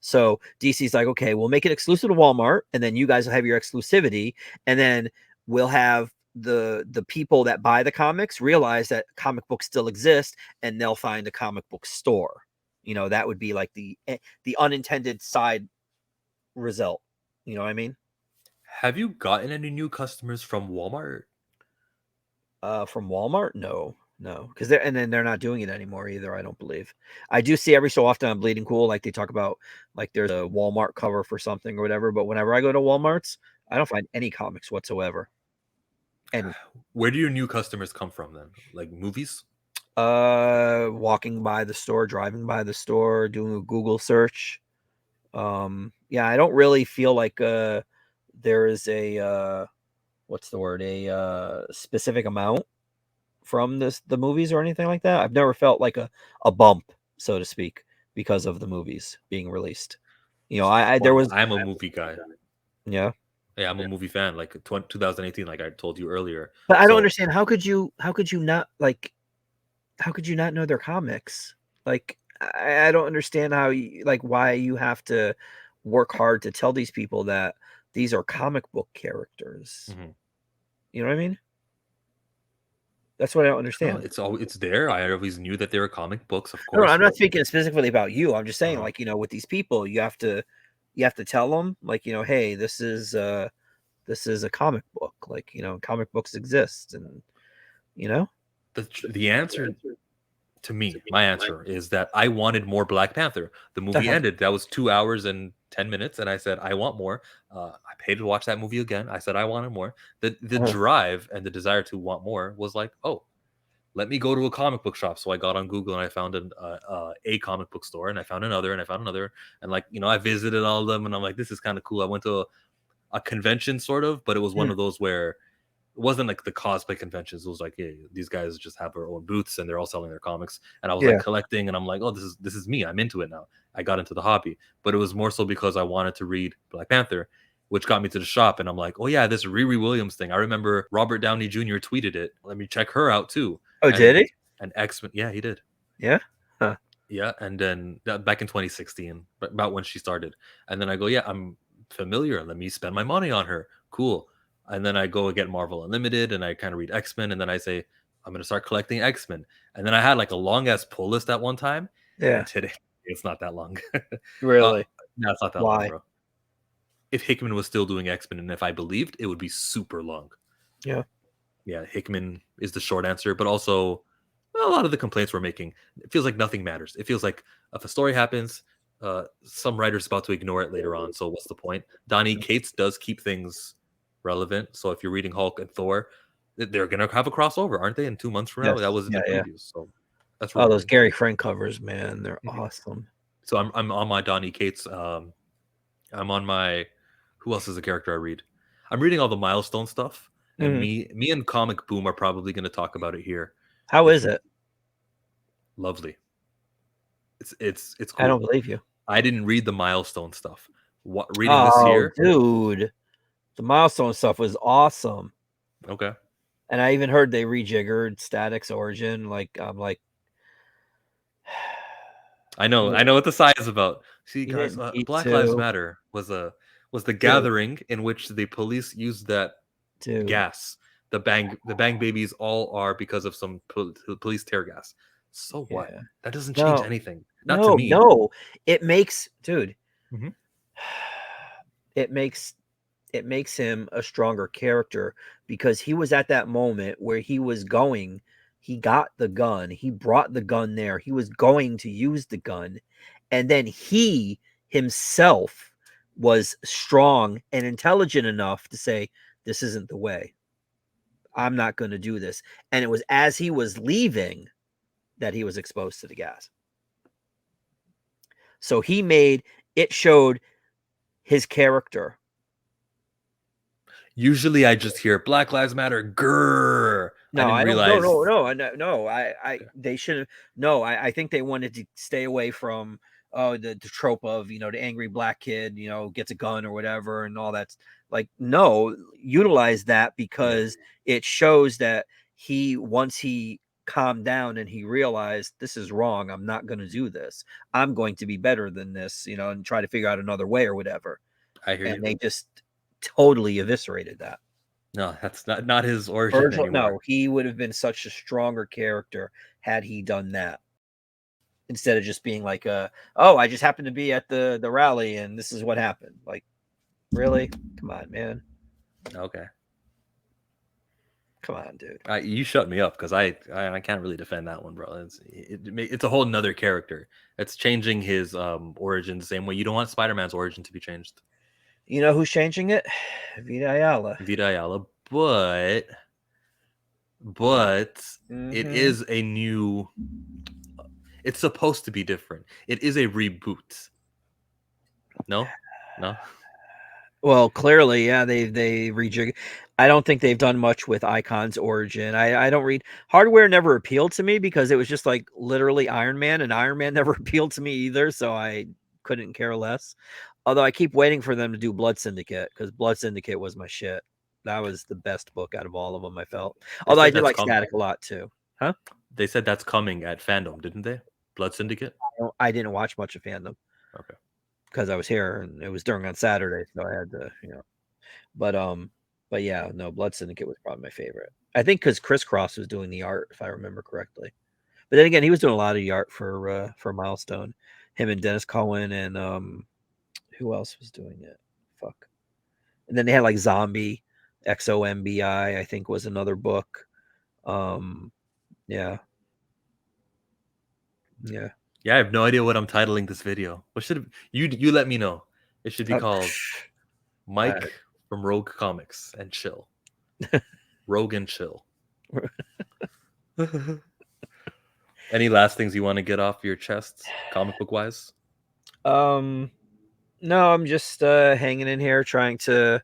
So DC's like, okay, we'll make it exclusive to Walmart, and then you guys will have your exclusivity, and then we'll have the people that buy the comics realize that comic books still exist, and they'll find a comic book store. That would be like the unintended side result. You know what I mean? Have you gotten any new customers from Walmart? From Walmart? No, because they're not doing it anymore either. I don't believe. I do see every so often on Bleeding Cool, like they talk about, like there's a Walmart cover for something or whatever. But whenever I go to Walmart's, I don't find any comics whatsoever. And where do your new customers come from then? Like movies? Walking by the store, driving by the store, doing a Google search. Yeah, I don't really feel like there is a what's the word? A specific amount from the movies or anything like that. I've never felt like a bump, so to speak, because of the movies being released. You know, I there Well, was I'm a movie guy. yeah, Yeah, I'm a movie fan. Like 2018, like I told you earlier. but I don't So understand how could you not like how could you not know their comics? Like I don't understand how you, like why you have to work hard to tell these people that these are comic book characters. mhm. You know what I mean? That's what I don't No, understand. it's there. I always knew that they were comic books, of No, course. I'm not speaking specifically about you. I'm just saying, Uh-huh. like, you know, with these people, you have to tell them, like, you know, hey, this is a comic book. Like, you know, comic books exist, and you know, The answer to me, my answer is that I wanted more Black Panther. The movie uh-huh. ended. That was 2 hours and 10 minutes, and I said I want more. I paid to watch that movie again. I said I wanted more. The Uh-huh. drive and the desire to want more was like, oh, let me go to a comic book shop. So I got on Google and I found a comic book store, and I found another, and I found another, and like I visited all of them, and I'm like, this is kind of cool. I went to a convention sort of, but it was one Mm, of those where it wasn't like the cosplay conventions. It was like, hey, these guys just have their own booths and they're all selling their comics. And I was like yeah, collecting, and I'm like, oh, this is me. I'm into it now. I got into the hobby, but it was more so because I wanted to read Black Panther, which got me to the shop. And I'm like, oh yeah, this Riri Williams thing. I remember Robert Downey Jr. tweeted it. Let me check her out too. oh, did And he? X-Men, yeah, he did. Yeah, huh. Yeah, and then back in 2016, about when she started. And then I go, yeah, I'm familiar. Let me spend my money on her. Cool. And then I go get Marvel Unlimited, and I kind of read X-Men, and then I say, I'm gonna start collecting X-Men. And then I had like a long ass pull list at one time, and Yeah, today it's not that long. uh, really. no, it's not that long, Why? bro. If Hickman was still doing X-Men, and if I believed, it would be super long. Yeah, Yeah, Hickman is the short answer, but also a lot of the complaints we're making, it feels like nothing matters. It feels like if a story happens, some writer's about to ignore it later on. So what's the point? Donnie Cates does keep things relevant. So if you're reading Hulk and Thor, they're gonna have a crossover, aren't they? In 2 months from now, that yes, was in yeah, the yeah. previews. So that's Oh, those rewarding. Gary Frank covers, man, they're Mhm. awesome. So I'm on my Donnie Cates. I'm on my who else is a character I read? I'm reading all the milestone stuff, and Mhm. me and Comic Boom are probably going to talk about it here. How If is you it? lovely, it's I don't cool. believe you. I didn't read the milestone stuff. What reading this Oh, here? dude, the milestone stuff was awesome, Okay, and I even heard they rejiggered Static's origin. Like, I'm like, I know, you I know what the sign is about. See, you guys, didn't need Black Lives to, Matter was the dude, gathering in which the police used that dude. gas. The bang babies all are because of some police tear gas. So what? Yeah, That doesn't change no, anything. Not to no, me. no. It makes, dude. Mhm. It makes him a stronger character because he was at that moment where he was going, he got the gun, he brought the gun there, he was going to use the gun, and then he himself was strong and intelligent enough to say, this isn't the way, I'm not going to do this. And it was as he was leaving that he was exposed to the gas, so he made it, showed his character. Usually, I just hear Black Lives Matter. Grrr. I No, didn't I don't. No, realize. no, no, no. They should have. No, I think they wanted to stay away from the trope of the angry black kid gets a gun or whatever and all that. Like, no, utilize that Yeah, because it shows that once he calmed down and he realized this is wrong. I'm not going to do this. I'm going to be better than this, and try to figure out another way or whatever. I hear And you. they just totally eviscerated that. No, that's not his origin Virgil, anymore. no, he would have been such a stronger character had he done that instead of just being like, "Oh, I just happened to be at the rally and this is what happened." Like, really? Come on, man. Okay. Come on, dude. You shut me up because I can't really defend that one, bro. It's a whole nother character. It's changing his origin the same way you don't want Spider-Man's origin to be changed. You know who's changing it? Vita Ayala. Vita Ayala, but it Mm-hmm. is a new. It's supposed to be different. It is a reboot. No, no. Well, clearly, yeah, they rejig. I don't think they've done much with Icon's origin. I don't read Hardware never appealed to me because it was just like literally Iron Man, and Iron Man never appealed to me either, so I couldn't care less. Although I keep waiting for them to do Blood Syndicate because Blood Syndicate was my shit. That was the best book out of all of them, I felt. They Although I said did that's like coming. Static a lot too. Huh? They said that's coming at Fandom, didn't they? Blood Syndicate. I didn't watch much of Fandom Okay. because I was here and it was during on Saturday, so I had to, but yeah, no, Blood Syndicate was probably my favorite. I think because Chris Cross was doing the art, if I remember correctly. But then again, he was doing a lot of the art for Milestone. Him and Dennis Cohen and who else was doing it? Fuck. And then they had like Zombie, XOMBI, I think was another book. Yeah. Yeah. Yeah, I have no idea what I'm titling this video. What should you let me know? It should be called Mike from Rogue Comics and Chill. Rogue and Chill. Any last things you want to get off your chest, comic book wise? No, I'm just hanging in here trying to.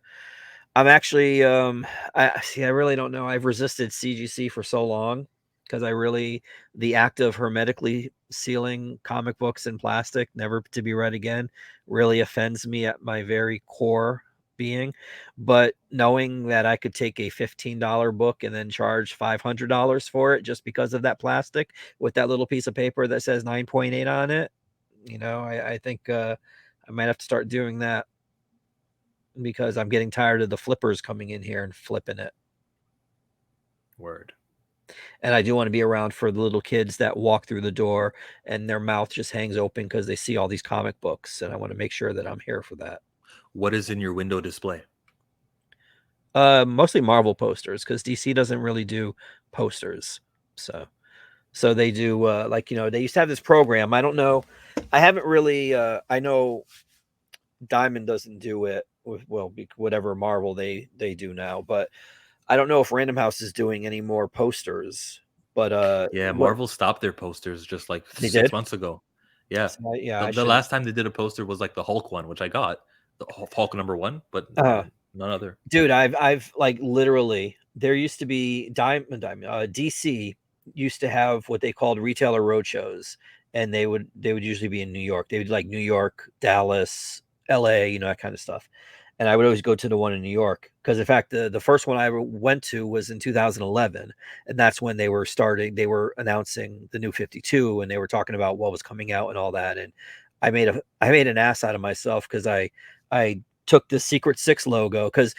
I'm actually I really don't know. I've resisted CGC for so long because the act of hermetically sealing comic books in plastic never to be read again really offends me at my very core being. But knowing that I could take a $15 book and then charge $500 for it just because of that plastic with that little piece of paper that says 9.8 on it, I think I might have to start doing that because I'm getting tired of the flippers coming in here and flipping it. Word. And I do want to be around for the little kids that walk through the door and their mouth just hangs open because they see all these comic books. And I want to make sure that I'm here for that. What is in your window display? Mostly Marvel posters because DC doesn't really do posters. So they do they used to have this program. I don't know. I haven't really I know Diamond doesn't do it with whatever Marvel they do now, but I don't know if Random House is doing any more posters. But Yeah, what Marvel stopped their posters just like they 6 did, months ago. Yeah. yeah, I The should. last time they did a poster was like the Hulk one, which I got. The Hulk #1, but none other. Dude, I've like literally there used to be DC used to have what they called retailer roadshows, and they would usually be in New York. They would like New York, Dallas, LA, that kind of stuff. And I would always go to the one in New York because in fact the first one I ever went to was in 2011, and that's when they were announcing the new 52 and they were talking about what was coming out and all that. And I made an ass out of myself because I took the Secret Six logo because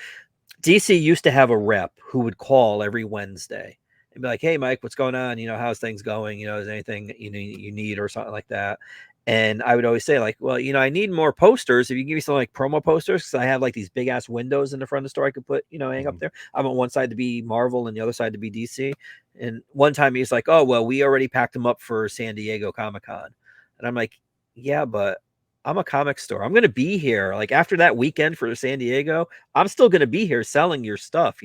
DC used to have a rep who would call every Wednesday and be like, "Hey, Mike, what's going on? How's things going? Is there anything you need or something like that?" And I would always say, like, "Well, I need more posters. If you give me some like promo posters, because I have like these big ass windows in the front of the store I could put, hang up there. I want one side to be Marvel and the other side to be DC." And one time he's like, "Oh, well, we already packed them up for San Diego Comic-Con," and I'm like, "Yeah, but I'm a comic store. I'm going to be here. Like after that weekend for San Diego, I'm still going to be here selling your stuff,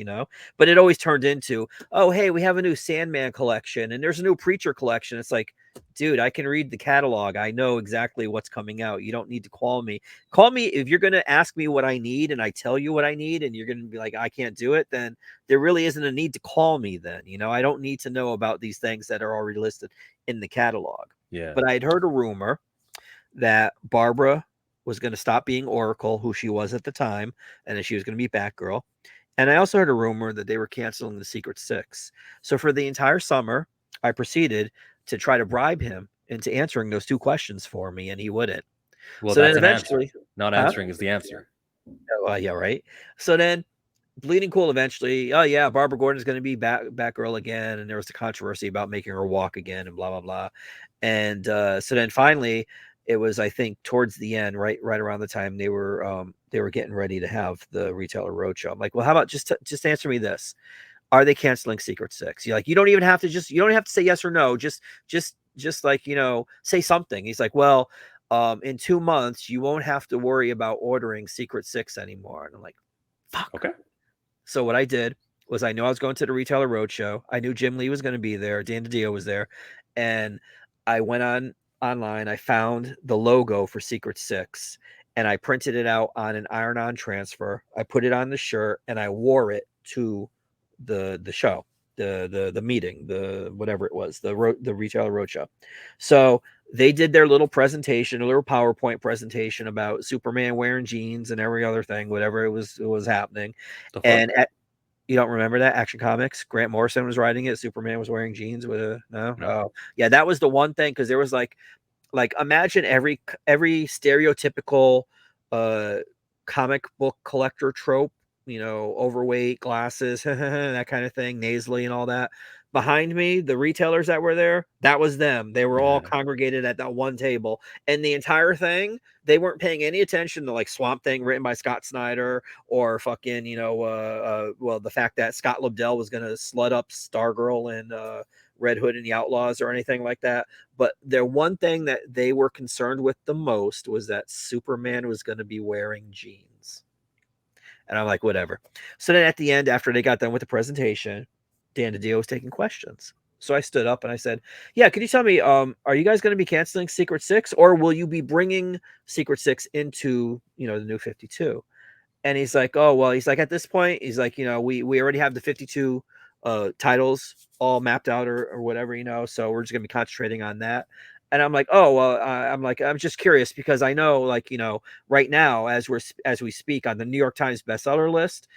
But it always turned into, oh, hey, we have a new Sandman collection and there's a new Preacher collection. It's like, dude, I can read the catalog. I know exactly what's coming out. You don't need to call me. Call me if you're going to ask me what I need and I tell you what I need and you're going to be like, I can't do it. Then there really isn't a need to call me then. I don't need to know about these things that are already listed in the catalog. Yeah. But I had heard a rumor that Barbara was going to stop being Oracle, who she was at the time, and that she was going to be Batgirl. And I also heard a rumor that they were canceling the Secret Six. So for the entire summer, I proceeded to try to bribe him into answering those two questions for me, and he wouldn't. Well, So that's then an answer. eventually, Not answering is the answer. Yeah, right. So then Bleeding Cool eventually, oh yeah, Barbara Gordon's going to be Batgirl again, and there was the controversy about making her walk again, and blah blah blah. And so then finally, it was I think towards the end, right around the time they were getting ready to have the retailer roadshow. I'm like, well, how about just answer me this: are they canceling Secret Six? You don't even have to you don't have to say yes or no. Just like say something. He's like, well, in 2 months you won't have to worry about ordering Secret Six anymore. And I'm like, fuck. Okay. So what I did was I knew I was going to the retailer roadshow. I knew Jim Lee was going to be there. Dan DiDio was there. And I went online. I found the logo for Secret Six and I printed it out on an iron-on transfer. I put it on the shirt and I wore it to the show, the meeting, the whatever it was, the retailer roadshow. So they did their little presentation, a little PowerPoint presentation about Superman wearing jeans and every other thing, whatever it was happening. The fuck? And you don't remember that Action Comics? Grant Morrison was writing it. Superman was wearing jeans with a no. No. Oh, yeah, that was the one thing because there was like imagine every stereotypical uh comic book collector trope, overweight, glasses, that kind of thing, nasally and all that. Behind me, the retailers that were there, that was them. They were all congregated at that one table, and the entire thing, they weren't paying any attention to like Swamp Thing written by Scott Snyder or fucking, well, the fact that Scott Lobdell was going to slut up Stargirl and Red Hood and the Outlaws or anything like that. But the one thing that they were concerned with the most was that Superman was going to be wearing jeans. And I'm like, whatever. So then at the end, after they got done with the presentation, Dan DiDio was taking questions. So I stood up and I said, yeah, could you tell me, are you guys going to be canceling Secret Six, or will you be bringing Secret Six into, the New 52? And he's like, oh, well, he's like, at this point, he's like, we already have the 52 titles all mapped out or whatever, so we're just going to be concentrating on that. And I'm like, oh, well, I'm just curious because I know, like, right now, as we speak on the New York Times bestseller list,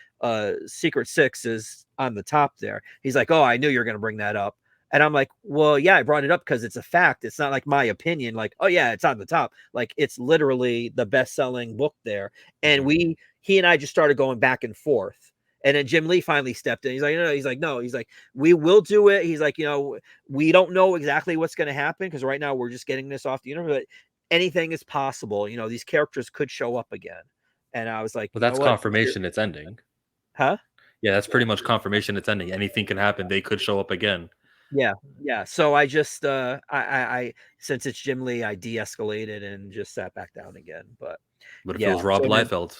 Secret Six is on the top there. He's like, oh, I knew you were going to bring that up. And I'm like, well, yeah, I brought it up because it's a fact. It's not like my opinion, like, oh, yeah, it's on the top. Like, it's literally the best-selling book there. And he and I just started going back and forth. And then Jim Lee finally stepped in. He's like, no. He's like, we will do it. He's like, we don't know exactly what's going to happen because right now we're just getting this off the internet. But anything is possible. These characters could show up again. And I was like, well, that's confirmation it's ending. Huh? Yeah, that's pretty much confirmation it's ending. Anything can happen. They could show up again. Yeah. So I just I since it's Jim Lee, I de-escalated and just sat back down again. But if it was Rob Liefeld?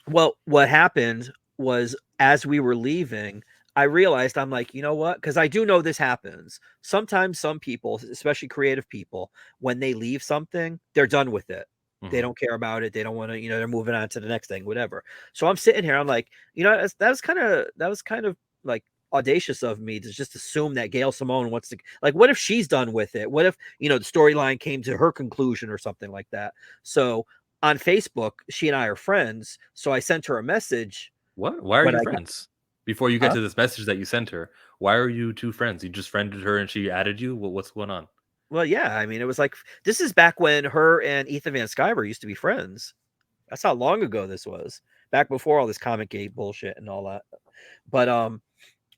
Well, what happened was as we were leaving, I realized I'm like, you know what? Because I do know this happens. Sometimes some people, especially creative people, when they leave something, they're done with it. They don't care about it. They don't want to, they're moving on to the next thing, whatever. So I'm sitting here. I'm like, that was kind of like audacious of me to just assume that Gail Simone wants to, like, what if she's done with it? What if, the storyline came to her conclusion or something like that? So on Facebook, she and I are friends. So I sent her a message. What? Why are you friends? Before you get to this message that you sent her, why are you two friends? You just friended her and she added you? What's going on? Well, yeah. I mean, it was like, this is back when her and Ethan Van Sciver used to be friends. That's how long ago this was. Back before all this Comic Gate bullshit and all that. But,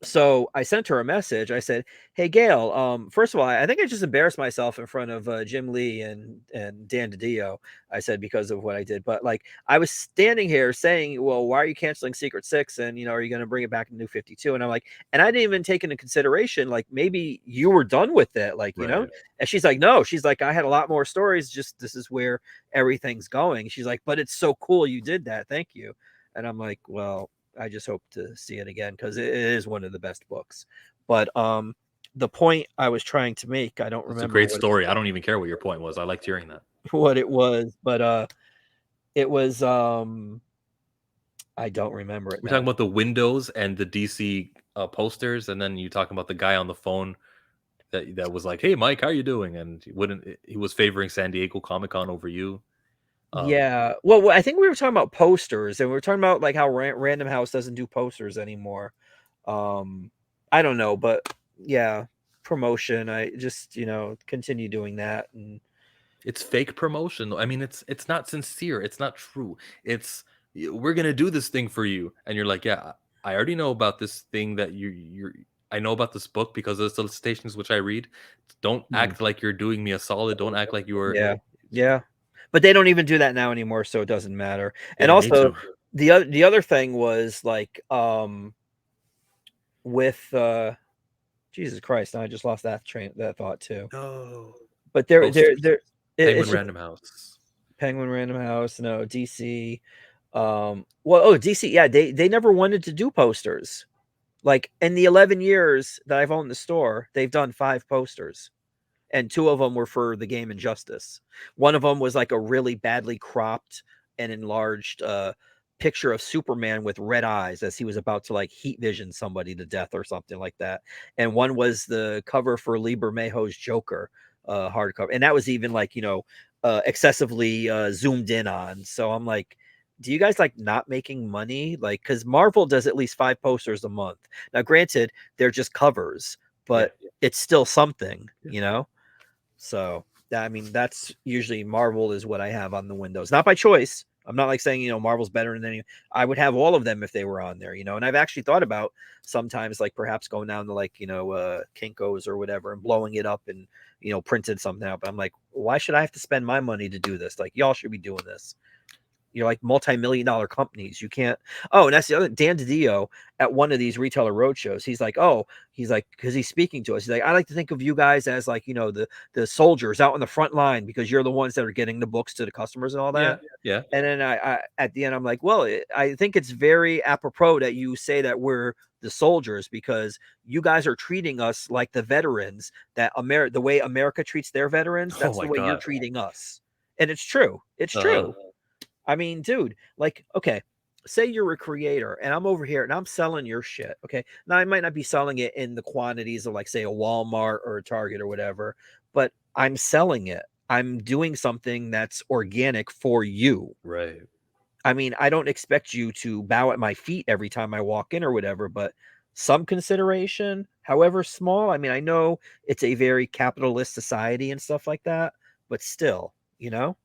so I sent her a message. I said, hey, Gail, first of all, I think I just embarrassed myself in front of Jim Lee and Dan DiDio. I said, because of what I did. But like, I was standing here saying, well, why are you canceling Secret Six? And, are you going to bring it back in New 52? And I'm like, and I didn't even take into consideration, like, maybe you were done with it. Like, and she's like, no, she's like, I had a lot more stories. Just this is where everything's going. She's like, but it's so cool you did that. Thank you. And I'm like, well, I just hope to see it again because it is one of the best books. But the point I was trying to make, I don't remember. It's a great story. I don't even care what your point was. I liked hearing that. What it was, but it was I don't remember it. We're talking about the windows and the DC posters, and then you talking about the guy on the phone that was like, "Hey, Mike, how are you doing?" And he was favoring San Diego Comic-Con over you. Yeah. Well, I think we were talking about posters, and we were talking about like how Random House doesn't do posters anymore. I don't know, but yeah, promotion. I just continue doing that, and it's fake promotion. I mean, it's not sincere. It's not true. It's we're gonna do this thing for you, and you're like, yeah, I already know about this thing that you're. I know about this book because of the solicitations which I read. Don't act like you're doing me a solid. Don't act like you were. Yeah. But they don't even do that now anymore, so it doesn't matter. And also, the other thing was like, with Jesus Christ, now I just lost that thought too. No, but there, Penguin Random House, no DC. DC, yeah, they never wanted to do posters. Like in the 11 years that I've owned the store, they've done 5 posters. And 2 of them were for the game Injustice. One of them was like a really badly cropped and enlarged picture of Superman with red eyes as he was about to like heat vision somebody to death or something like that. And one was the cover for Lee Bermejo's Joker hardcover, and that was even like, you know, excessively zoomed in on. So I'm like, do you guys like not making money? Like, because Marvel does at least 5 posters a month. Now, granted, they're just covers, but it's still something, you know? So, I mean, that's usually Marvel is what I have on the windows. Not by choice. I'm not like saying, you know, Marvel's better than any. I would have all of them if they were on there, you know. And I've actually thought about sometimes like perhaps going down to like, you know, Kinko's or whatever and blowing it up and, you know, printed something out. But I'm like, why should I have to spend my money to do this? Like, y'all should be doing this. You're like multi-million-dollar companies. You can't. Oh, and that's the other. Dan DiDio at one of these retailer roadshows. He's like, because he's speaking to us. He's like, I like to think of you guys as like, you know, the soldiers out on the front line because you're the ones that are getting the books to the customers and all that. Yeah. And then I at the end, I'm like, well, I think it's very apropos that you say that we're the soldiers because you guys are treating us like the veterans that the way America treats their veterans. That's Oh the my way you're God. treating us. And it's true. It's true. I mean, dude, like, okay, say you're a creator and I'm over here and I'm selling your shit. Okay. Now I might not be selling it in the quantities of like, say, a Walmart or a Target or whatever, but I'm selling it. I'm doing something that's organic for you. Right. I mean, I don't expect you to bow at my feet every time I walk in or whatever, but some consideration, however small. I mean, I know it's a very capitalist society and stuff like that, but still, you know?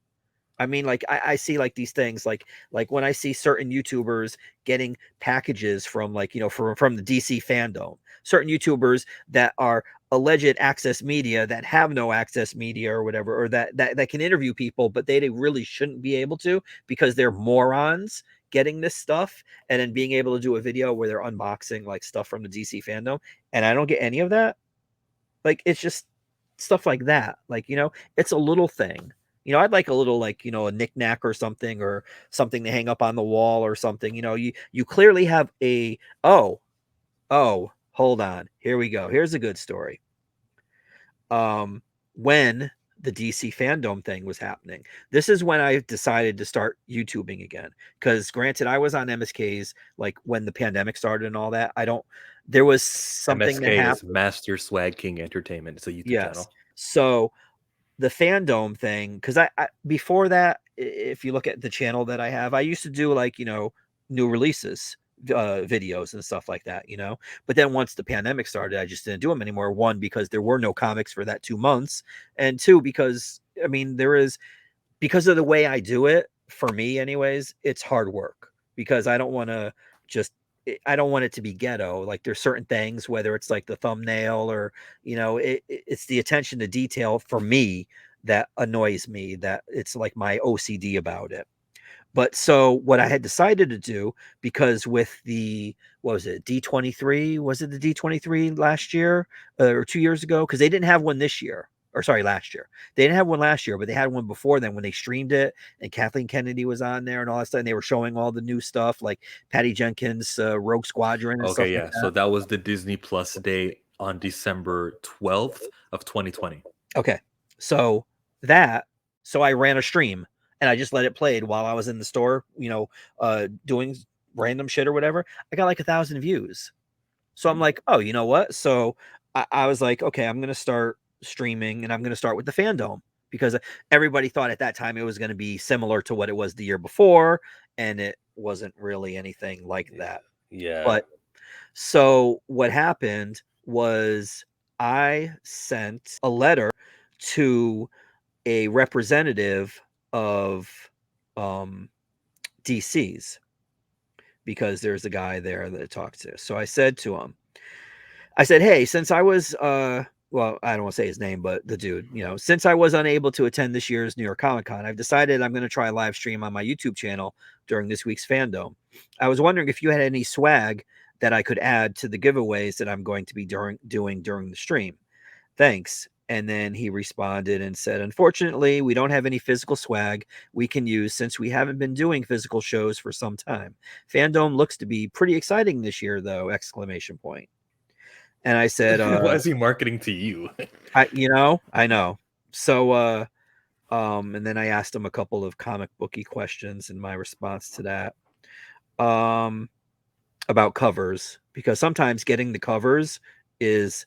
I mean, like I see like these things like when I see certain YouTubers getting packages from like, you know, from the DC fandom, certain YouTubers that are alleged access media that have no access media or whatever, or that can interview people, but they really shouldn't be able to because they're morons getting this stuff and then being able to do a video where they're unboxing like stuff from the DC fandom. And I don't get any of that. Like, it's just stuff like that. Like, you know, it's a little thing. You know, I'd like a little like, you know, a knickknack or something to hang up on the wall or something. You know, you clearly have a hold on. Here we go. Here's a good story. When the DC fandom thing was happening, this is when I decided to start YouTubing again. Because granted, I was on MSK's like when the pandemic started and all that. There was something that MSK is happened. Master Swag King Entertainment. It's a YouTube Yes. channel. So the fandom thing, because I before that, if you look at the channel that I have, I used to do like, you know, new releases videos and stuff like that, you know. But then once the pandemic started, I just didn't do them anymore. One, because there were no comics for that 2 months, and two, because I mean because of the way I do it, for me anyways, it's hard work because I don't want to just I don't want it to be ghetto. Like there's certain things, whether it's like the thumbnail or, you know, it's the attention to detail for me that annoys me, that it's like my OCD about it. But so what I had decided to do, because with the, what was it, D23? Was it the D23 last year or 2 years ago? Because they didn't have one this year. Or sorry, last year. They didn't have one last year, but they had one before then when they streamed it, and Kathleen Kennedy was on there and all that stuff. And they were showing all the new stuff like Patty Jenkins' Rogue Squadron and stuff Okay, like yeah. So that. that was the Disney Plus day on December 12th of 2020. Okay. So that, so I ran a stream and I just let it played while I was in the store, you know, doing random shit or whatever. I got like 1,000 views. So I'm like, oh, you know what? So I was like, okay, I'm going to start streaming and I'm going to start with the fandom because everybody thought at that time it was going to be similar to what it was the year before. And it wasn't really anything like that. Yeah. But so what happened was I sent a letter to a representative of DC's because there's a guy there that I talked to. So I said to him, I said, hey, since I was well, I don't want to say his name, but the dude, you know, since I was unable to attend this year's New York Comic Con, I've decided I'm going to try a live stream on my YouTube channel during this week's fandom. I was wondering if you had any swag that I could add to the giveaways that I'm going to be doing during the stream. Thanks. And then he responded and said, unfortunately, we don't have any physical swag we can use since we haven't been doing physical shows for some time. Fandom looks to be pretty exciting this year, though! Exclamation point. And I said, why is he marketing to you? I know. So, and then I asked him a couple of comic booky questions in my response to that. about covers, because sometimes getting the covers is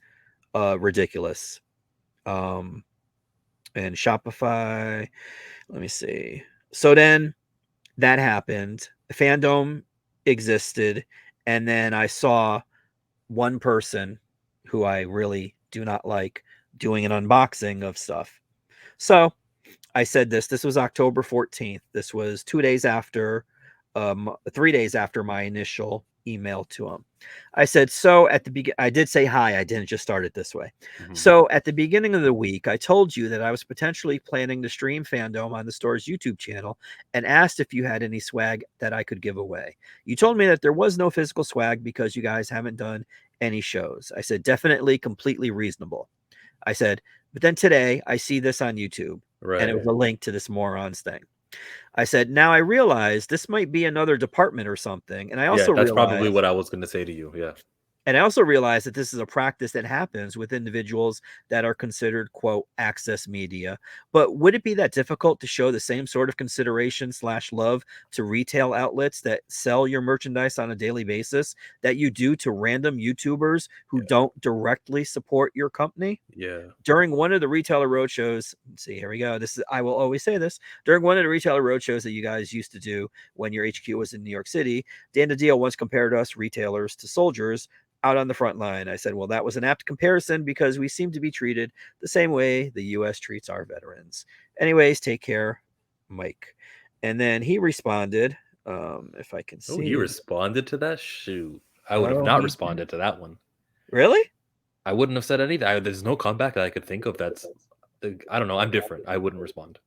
ridiculous. And Shopify, let me see. So then that happened. Fandom existed, and then I saw one person who I really do not like doing an unboxing of stuff. So I said this was October 14th. This was 2 days after, 3 days after my initial email to him. I said, so at the beginning, I did say hi. I didn't just start it this way. Mhm. So at the beginning of the week, I told you that I was potentially planning to stream Fandom on the store's YouTube channel and asked if you had any swag that I could give away. You told me that there was no physical swag because you guys haven't done any shows. I said, definitely, completely reasonable. I said, but then today I see this on YouTube, and it was Right. a link to this moron's thing. I said, now I realize this might be another department or something. And I Yeah, also that's probably realized, what I was going to say to you. Yeah. that this is a practice that happens with individuals that are considered, quote, access media. But would it be that difficult to show the same sort of consideration / love to retail outlets that sell your merchandise on a daily basis that you do to random YouTubers who don't directly support your company? Yeah. During one of the retailer roadshows, let's see, here we go. This is, I will always say this, during one of the retailer roadshows that you guys used to do when your HQ was in New York City, Dan DiDio once compared us retailers to soldiers out on the front line. I said, well, that was an apt comparison because we seem to be treated the same way the US treats our veterans. Anyways, take care, Mike. And then he responded, if I can Oh, he see. responded to that? Shoot. I would have Oh, not he responded to that one. really? I wouldn't have said anything. There's no comeback that I could think of that's I don't know. I'm different. I wouldn't respond.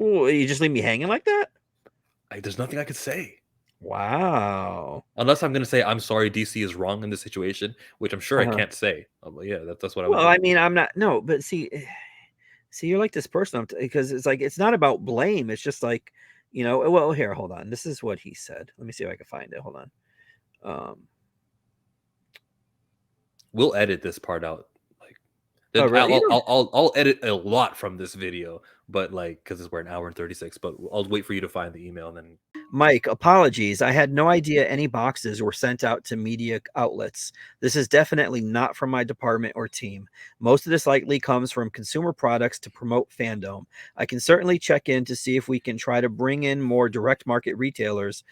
Ooh, you just leave me hanging like that? There's nothing I could say. Wow. Unless I'm going to say, I'm sorry, DC is wrong in this situation, which I'm sure I Uh-huh. can't say. Yeah, that's what I would Well, do. I mean, I'm not, no, but see, you're like this person because it's like it's not about blame. It's just like, well, here, hold on. This is what he said. Let me see if I can find it. Hold on. We'll edit this part out. Like, Oh, really? You don't, I'll edit a lot from this video, but like, because we're an hour and 36. But I'll wait for you to find the email and then. Mike, apologies. I had no idea any boxes were sent out to media outlets. This is definitely not from my department or team. Most of this likely comes from consumer products to promote Fandom. I can certainly check in to see if we can try to bring in more direct market retailers,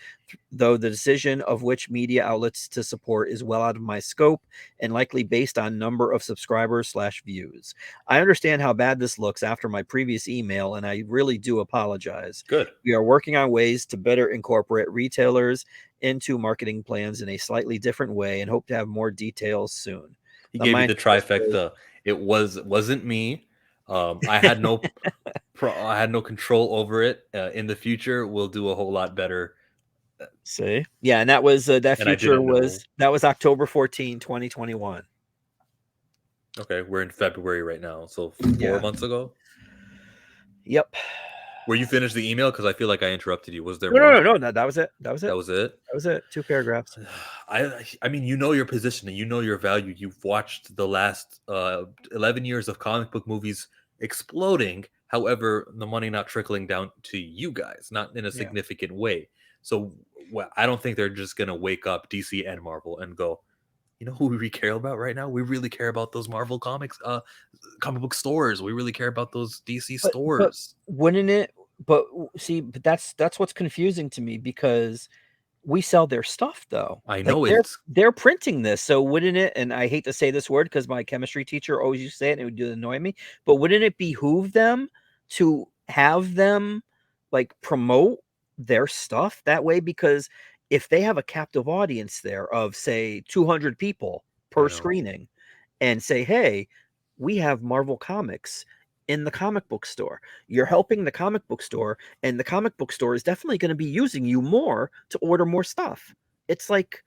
though the decision of which media outlets to support is well out of my scope and likely based on number of subscribers / views. I understand how bad this looks after my previous email, and I really do apologize. Good. We are working on ways to better incorporate retailers into marketing plans in a slightly different way and hope to have more details soon. He The gave you the mindset is trifecta. It wasn't me. I had no I had no control over it. In the future, we'll do a whole lot better. see, yeah, and that was that And I future didn't know. was October 14, 2021. Okay, we're in February right now, so 4 Yeah. months ago. Yep. Were you finished the email? Because I feel like I interrupted you. Was there No, more? no, no, no. That was it. That was it. That was it. That was it. 2 paragraphs. I mean, you know your position and you know your value. You've watched the last 11 years of comic book movies exploding. However, the money not trickling down to you guys, not in a significant way. So I don't think they're just gonna wake up, DC and Marvel, and go, you know who we really care about right now? We really care about those Marvel comics, comic book stores. We really care about those DC But stores. wouldn't it? But see, but that's what's confusing to me because we sell their stuff though. I Like know it's they're printing this, so wouldn't it? And I hate to say this word because my chemistry teacher always used to say it, and it would annoy me. But wouldn't it behoove them to have them like promote their stuff that way? Because if they have a captive audience there of say 200 people I per know. screening, and say, hey, we have Marvel Comics in the comic book store. You're helping the comic book store, and the comic book store is definitely going to be using you more to order more stuff. It's like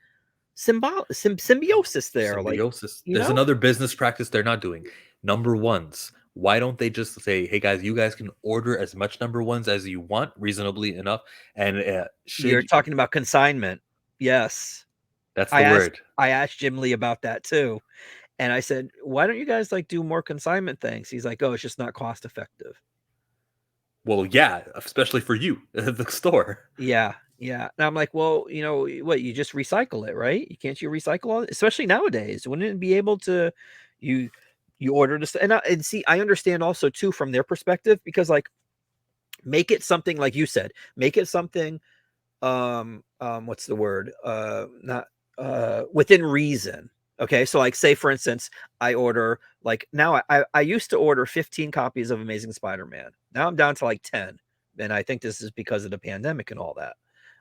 symbiosis there. Symbiosis. You There's know, another business practice they're not doing. Number ones. Why don't they just say, "Hey guys, you guys can order as much number ones as you want, reasonably enough." And you're talking about consignment. Yes, that's the word. I asked Jim Lee about that too, and I said, why don't you guys like do more consignment things? He's like, oh, it's just not cost effective. Well, yeah, especially for you, the store. Yeah, Yeah. And I'm like, well, what, you just recycle it, right? Can't you recycle all, especially nowadays? Wouldn't it be able to, you order this, and see, I understand also too from their perspective, because like, make it something like you said, make it something, what's the word? Not within reason. Okay. So like, say for instance, I order, like, now I used to order 15 copies of Amazing Spider-Man. Now I'm down to like 10. And I think this is because of the pandemic and all that.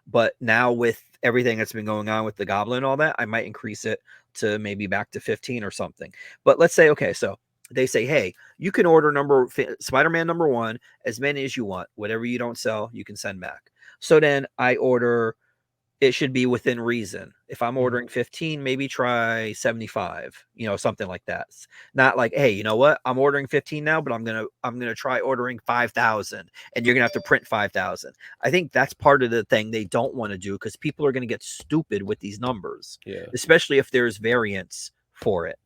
But now with everything that's been going on with the Goblin and all that, I might increase it to maybe back to 15 or something. But let's say, okay, so they say, hey, you can order Spider-Man #1 as many as you want. Whatever you don't sell, you can send back. So then I order, it should be within reason. If I'm ordering 15, maybe try 75, something like that. Not like, hey, you know what? I'm ordering 15 now, but I'm gonna try ordering 5,000, and you're gonna have to print 5,000. I think that's part of the thing they don't want to do, because people are gonna get stupid with these numbers, especially if there's variance for it.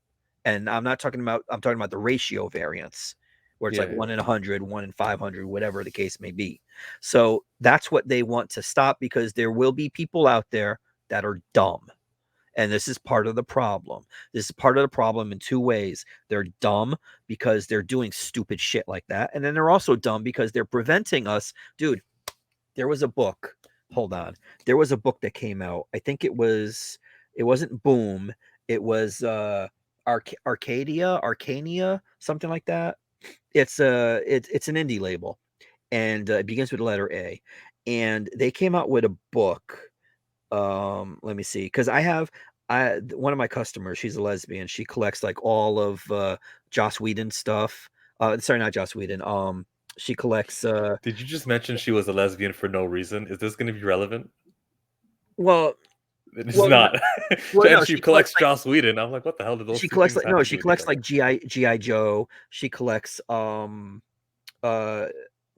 And I'm talking about the ratio variance, where it's like 1 in 100, 1 in 500, whatever the case may be. So that's what they want to stop, because there will be people out there that are dumb. And this is part of the problem. This is part of the problem in two ways. They're dumb because they're doing stupid shit like that. And then they're also dumb because they're preventing us. Dude, there was a book. Hold on. There was a book that came out. I think it wasn't Boom. It was Arcania, something like that. It's an indie label, and it begins with the letter A. And they came out with a book. Let me see, because one of my customers, she's a lesbian. She collects like all of Joss Whedon stuff. Sorry, not Joss Whedon. She collects. Did you just mention she was a lesbian for no reason? Is this going to be relevant? Well, It's not. well, And no, she collects Joss Whedon. I'm like, what the hell did those she two collects things like have no, to she do with each collects other? like GI Joe. She collects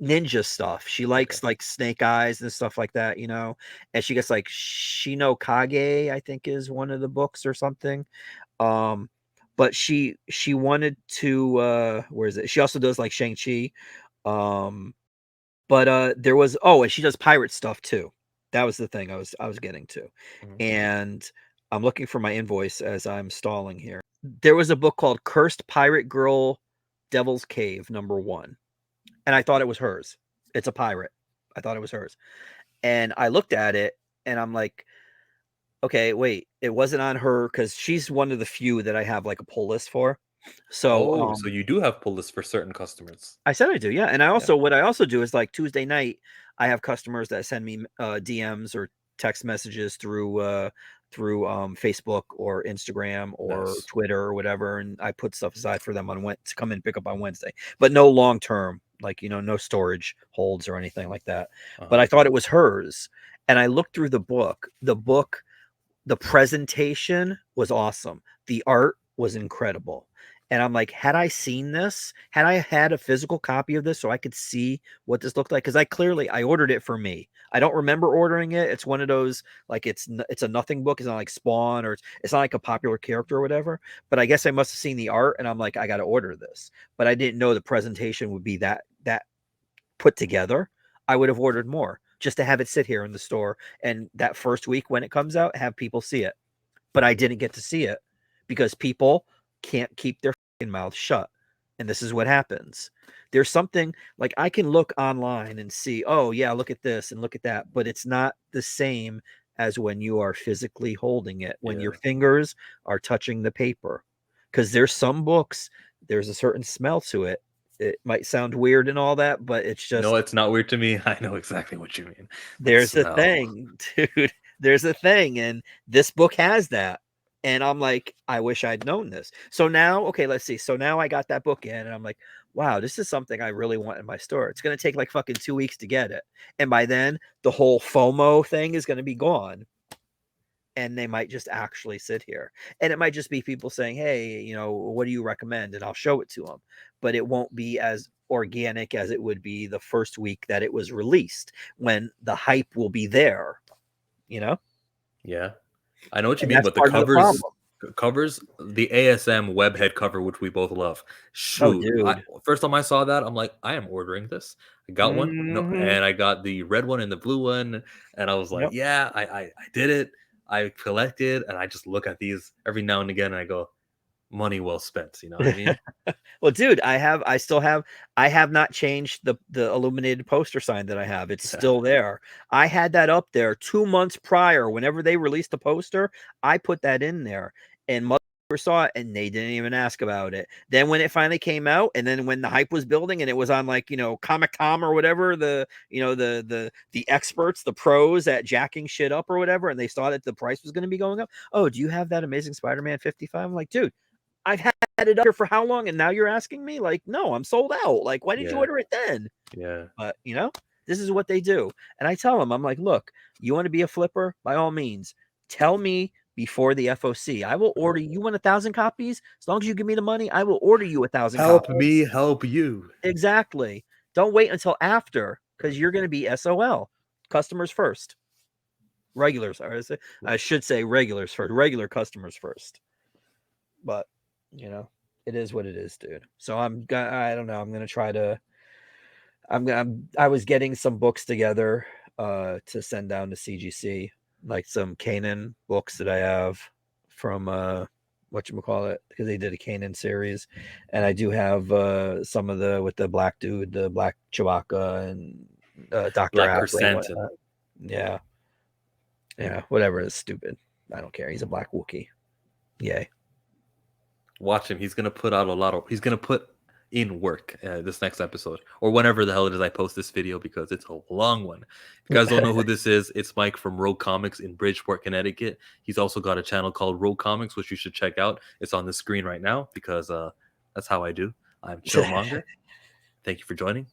ninja stuff. She likes like Snake Eyes and stuff like that, and she gets like Shino Kage, I think is one of the books or something. But she wanted to where is it? She also does like Shang-Chi. But there was, and she does pirate stuff too. That was the thing I was getting to. And I'm looking for my invoice as I'm stalling here. There was a book called Cursed Pirate Girl Devil's Cave #1. And I thought it was hers. It's a pirate. I thought it was hers. And I looked at it and I'm like, okay, wait, it wasn't on her, because she's one of the few that I have like a pull list for. So So you do have pull lists for certain customers. I said I do, yeah. And what I also do is like Tuesday night, I have customers that send me DMs or text messages through Facebook or Instagram or Twitter or whatever, and I put stuff aside for them to come and pick up on Wednesday, but no long term, like no storage holds or anything like that. But I thought it was hers, and I looked through the book. The presentation was awesome. The art was incredible. And I'm like, had I seen this, had I had a physical copy of this so I could see what this looked like? Because I ordered it for me. I don't remember ordering it. It's one of those, like, it's a nothing book. It's not like Spawn, or it's not like a popular character or whatever. But I guess I must have seen the art, and I'm like, I got to order this. But I didn't know the presentation would be that put together. I would have ordered more just to have it sit here in the store, and that first week when it comes out, have people see it. But I didn't get to see it because people can't keep their mouth shut. And this is what happens. There's something like, I can look online and see, oh yeah, look at this and look at that, but it's not the same as when you are physically holding it, when your fingers are touching the paper. Because there's some books, there's a certain smell to it. It might sound weird and all that, but it's just, No, it's not weird to me. I know exactly what you mean. there's a thing, dude. There's a thing, and this book has that. And I'm like, I wish I'd known this. So now, okay, let's see. So now I got that book in, and I'm like, wow, this is something I really want in my store. It's going to take like fucking 2 weeks to get it. And by then, the whole FOMO thing is going to be gone. And they might just actually sit here. And it might just be people saying, hey, what do you recommend? And I'll show it to them. But it won't be as organic as it would be the first week that it was released, when the hype will be there, Yeah. I know what you And mean, that's but the part of the covers, problem. covers, the ASM webhead cover, which we both love. Oh, Shoot, dude. first time I saw that, I'm like, I am ordering this. I got one, no, Mhm. and I got the red one and the blue one, and I was like, Yep. yeah, I did it. I collected, and I just look at these every now and again, and I go, money well spent. You know what I mean? Well, dude, I have not changed the illuminated poster sign that I have. It's still there. I had that up there 2 months prior. Whenever they released the poster, I put that in there, and mother saw it, and they didn't even ask about it. Then when it finally came out, and then when the hype was building, and it was on, like, Comic Tom or whatever, the experts, the pros at jacking shit up or whatever, and they saw that the price was going to be going up. Oh, do you have that Amazing Spider-Man 55? I'm like, dude, I've had it up here for how long? And now you're asking me? Like, no, I'm sold out. Like, why did you Yeah. order it then? Yeah. But, this is what they do. And I tell them, I'm like, look, you want to be a flipper? By all means, tell me before the FOC. I will order you. Want 1,000 copies? As long as you give me the money, I will order you 1,000 Help copies. me help you. Exactly. Don't wait until after, because you're going to be SOL. Customers first. Regulars. Or I should say regulars first. Regular customers first. But it is what it is, dude. So I don't know. I'm gonna try to. I was getting some books together to send down to CGC, like some Kanan books that I have from whatchamacallit, because they did a Kanan series, and I do have some of the with the black dude, the black Chewbacca, and Dr. Black Aphra and Chrysanthemum. whatnot. Yeah, whatever is stupid. I don't care. He's a black Wookiee. Yay. Watch him. He's gonna put out he's gonna put in work this next episode, or whenever the hell it is I post this video, because it's a long one. If you guys don't know who this is, it's Mike from Rogue Comics in Bridgeport, Connecticut. He's also got a channel called Rogue Comics, which you should check out. It's on the screen right now, because that's how I do. I'm Chillmonger. Thank you for joining.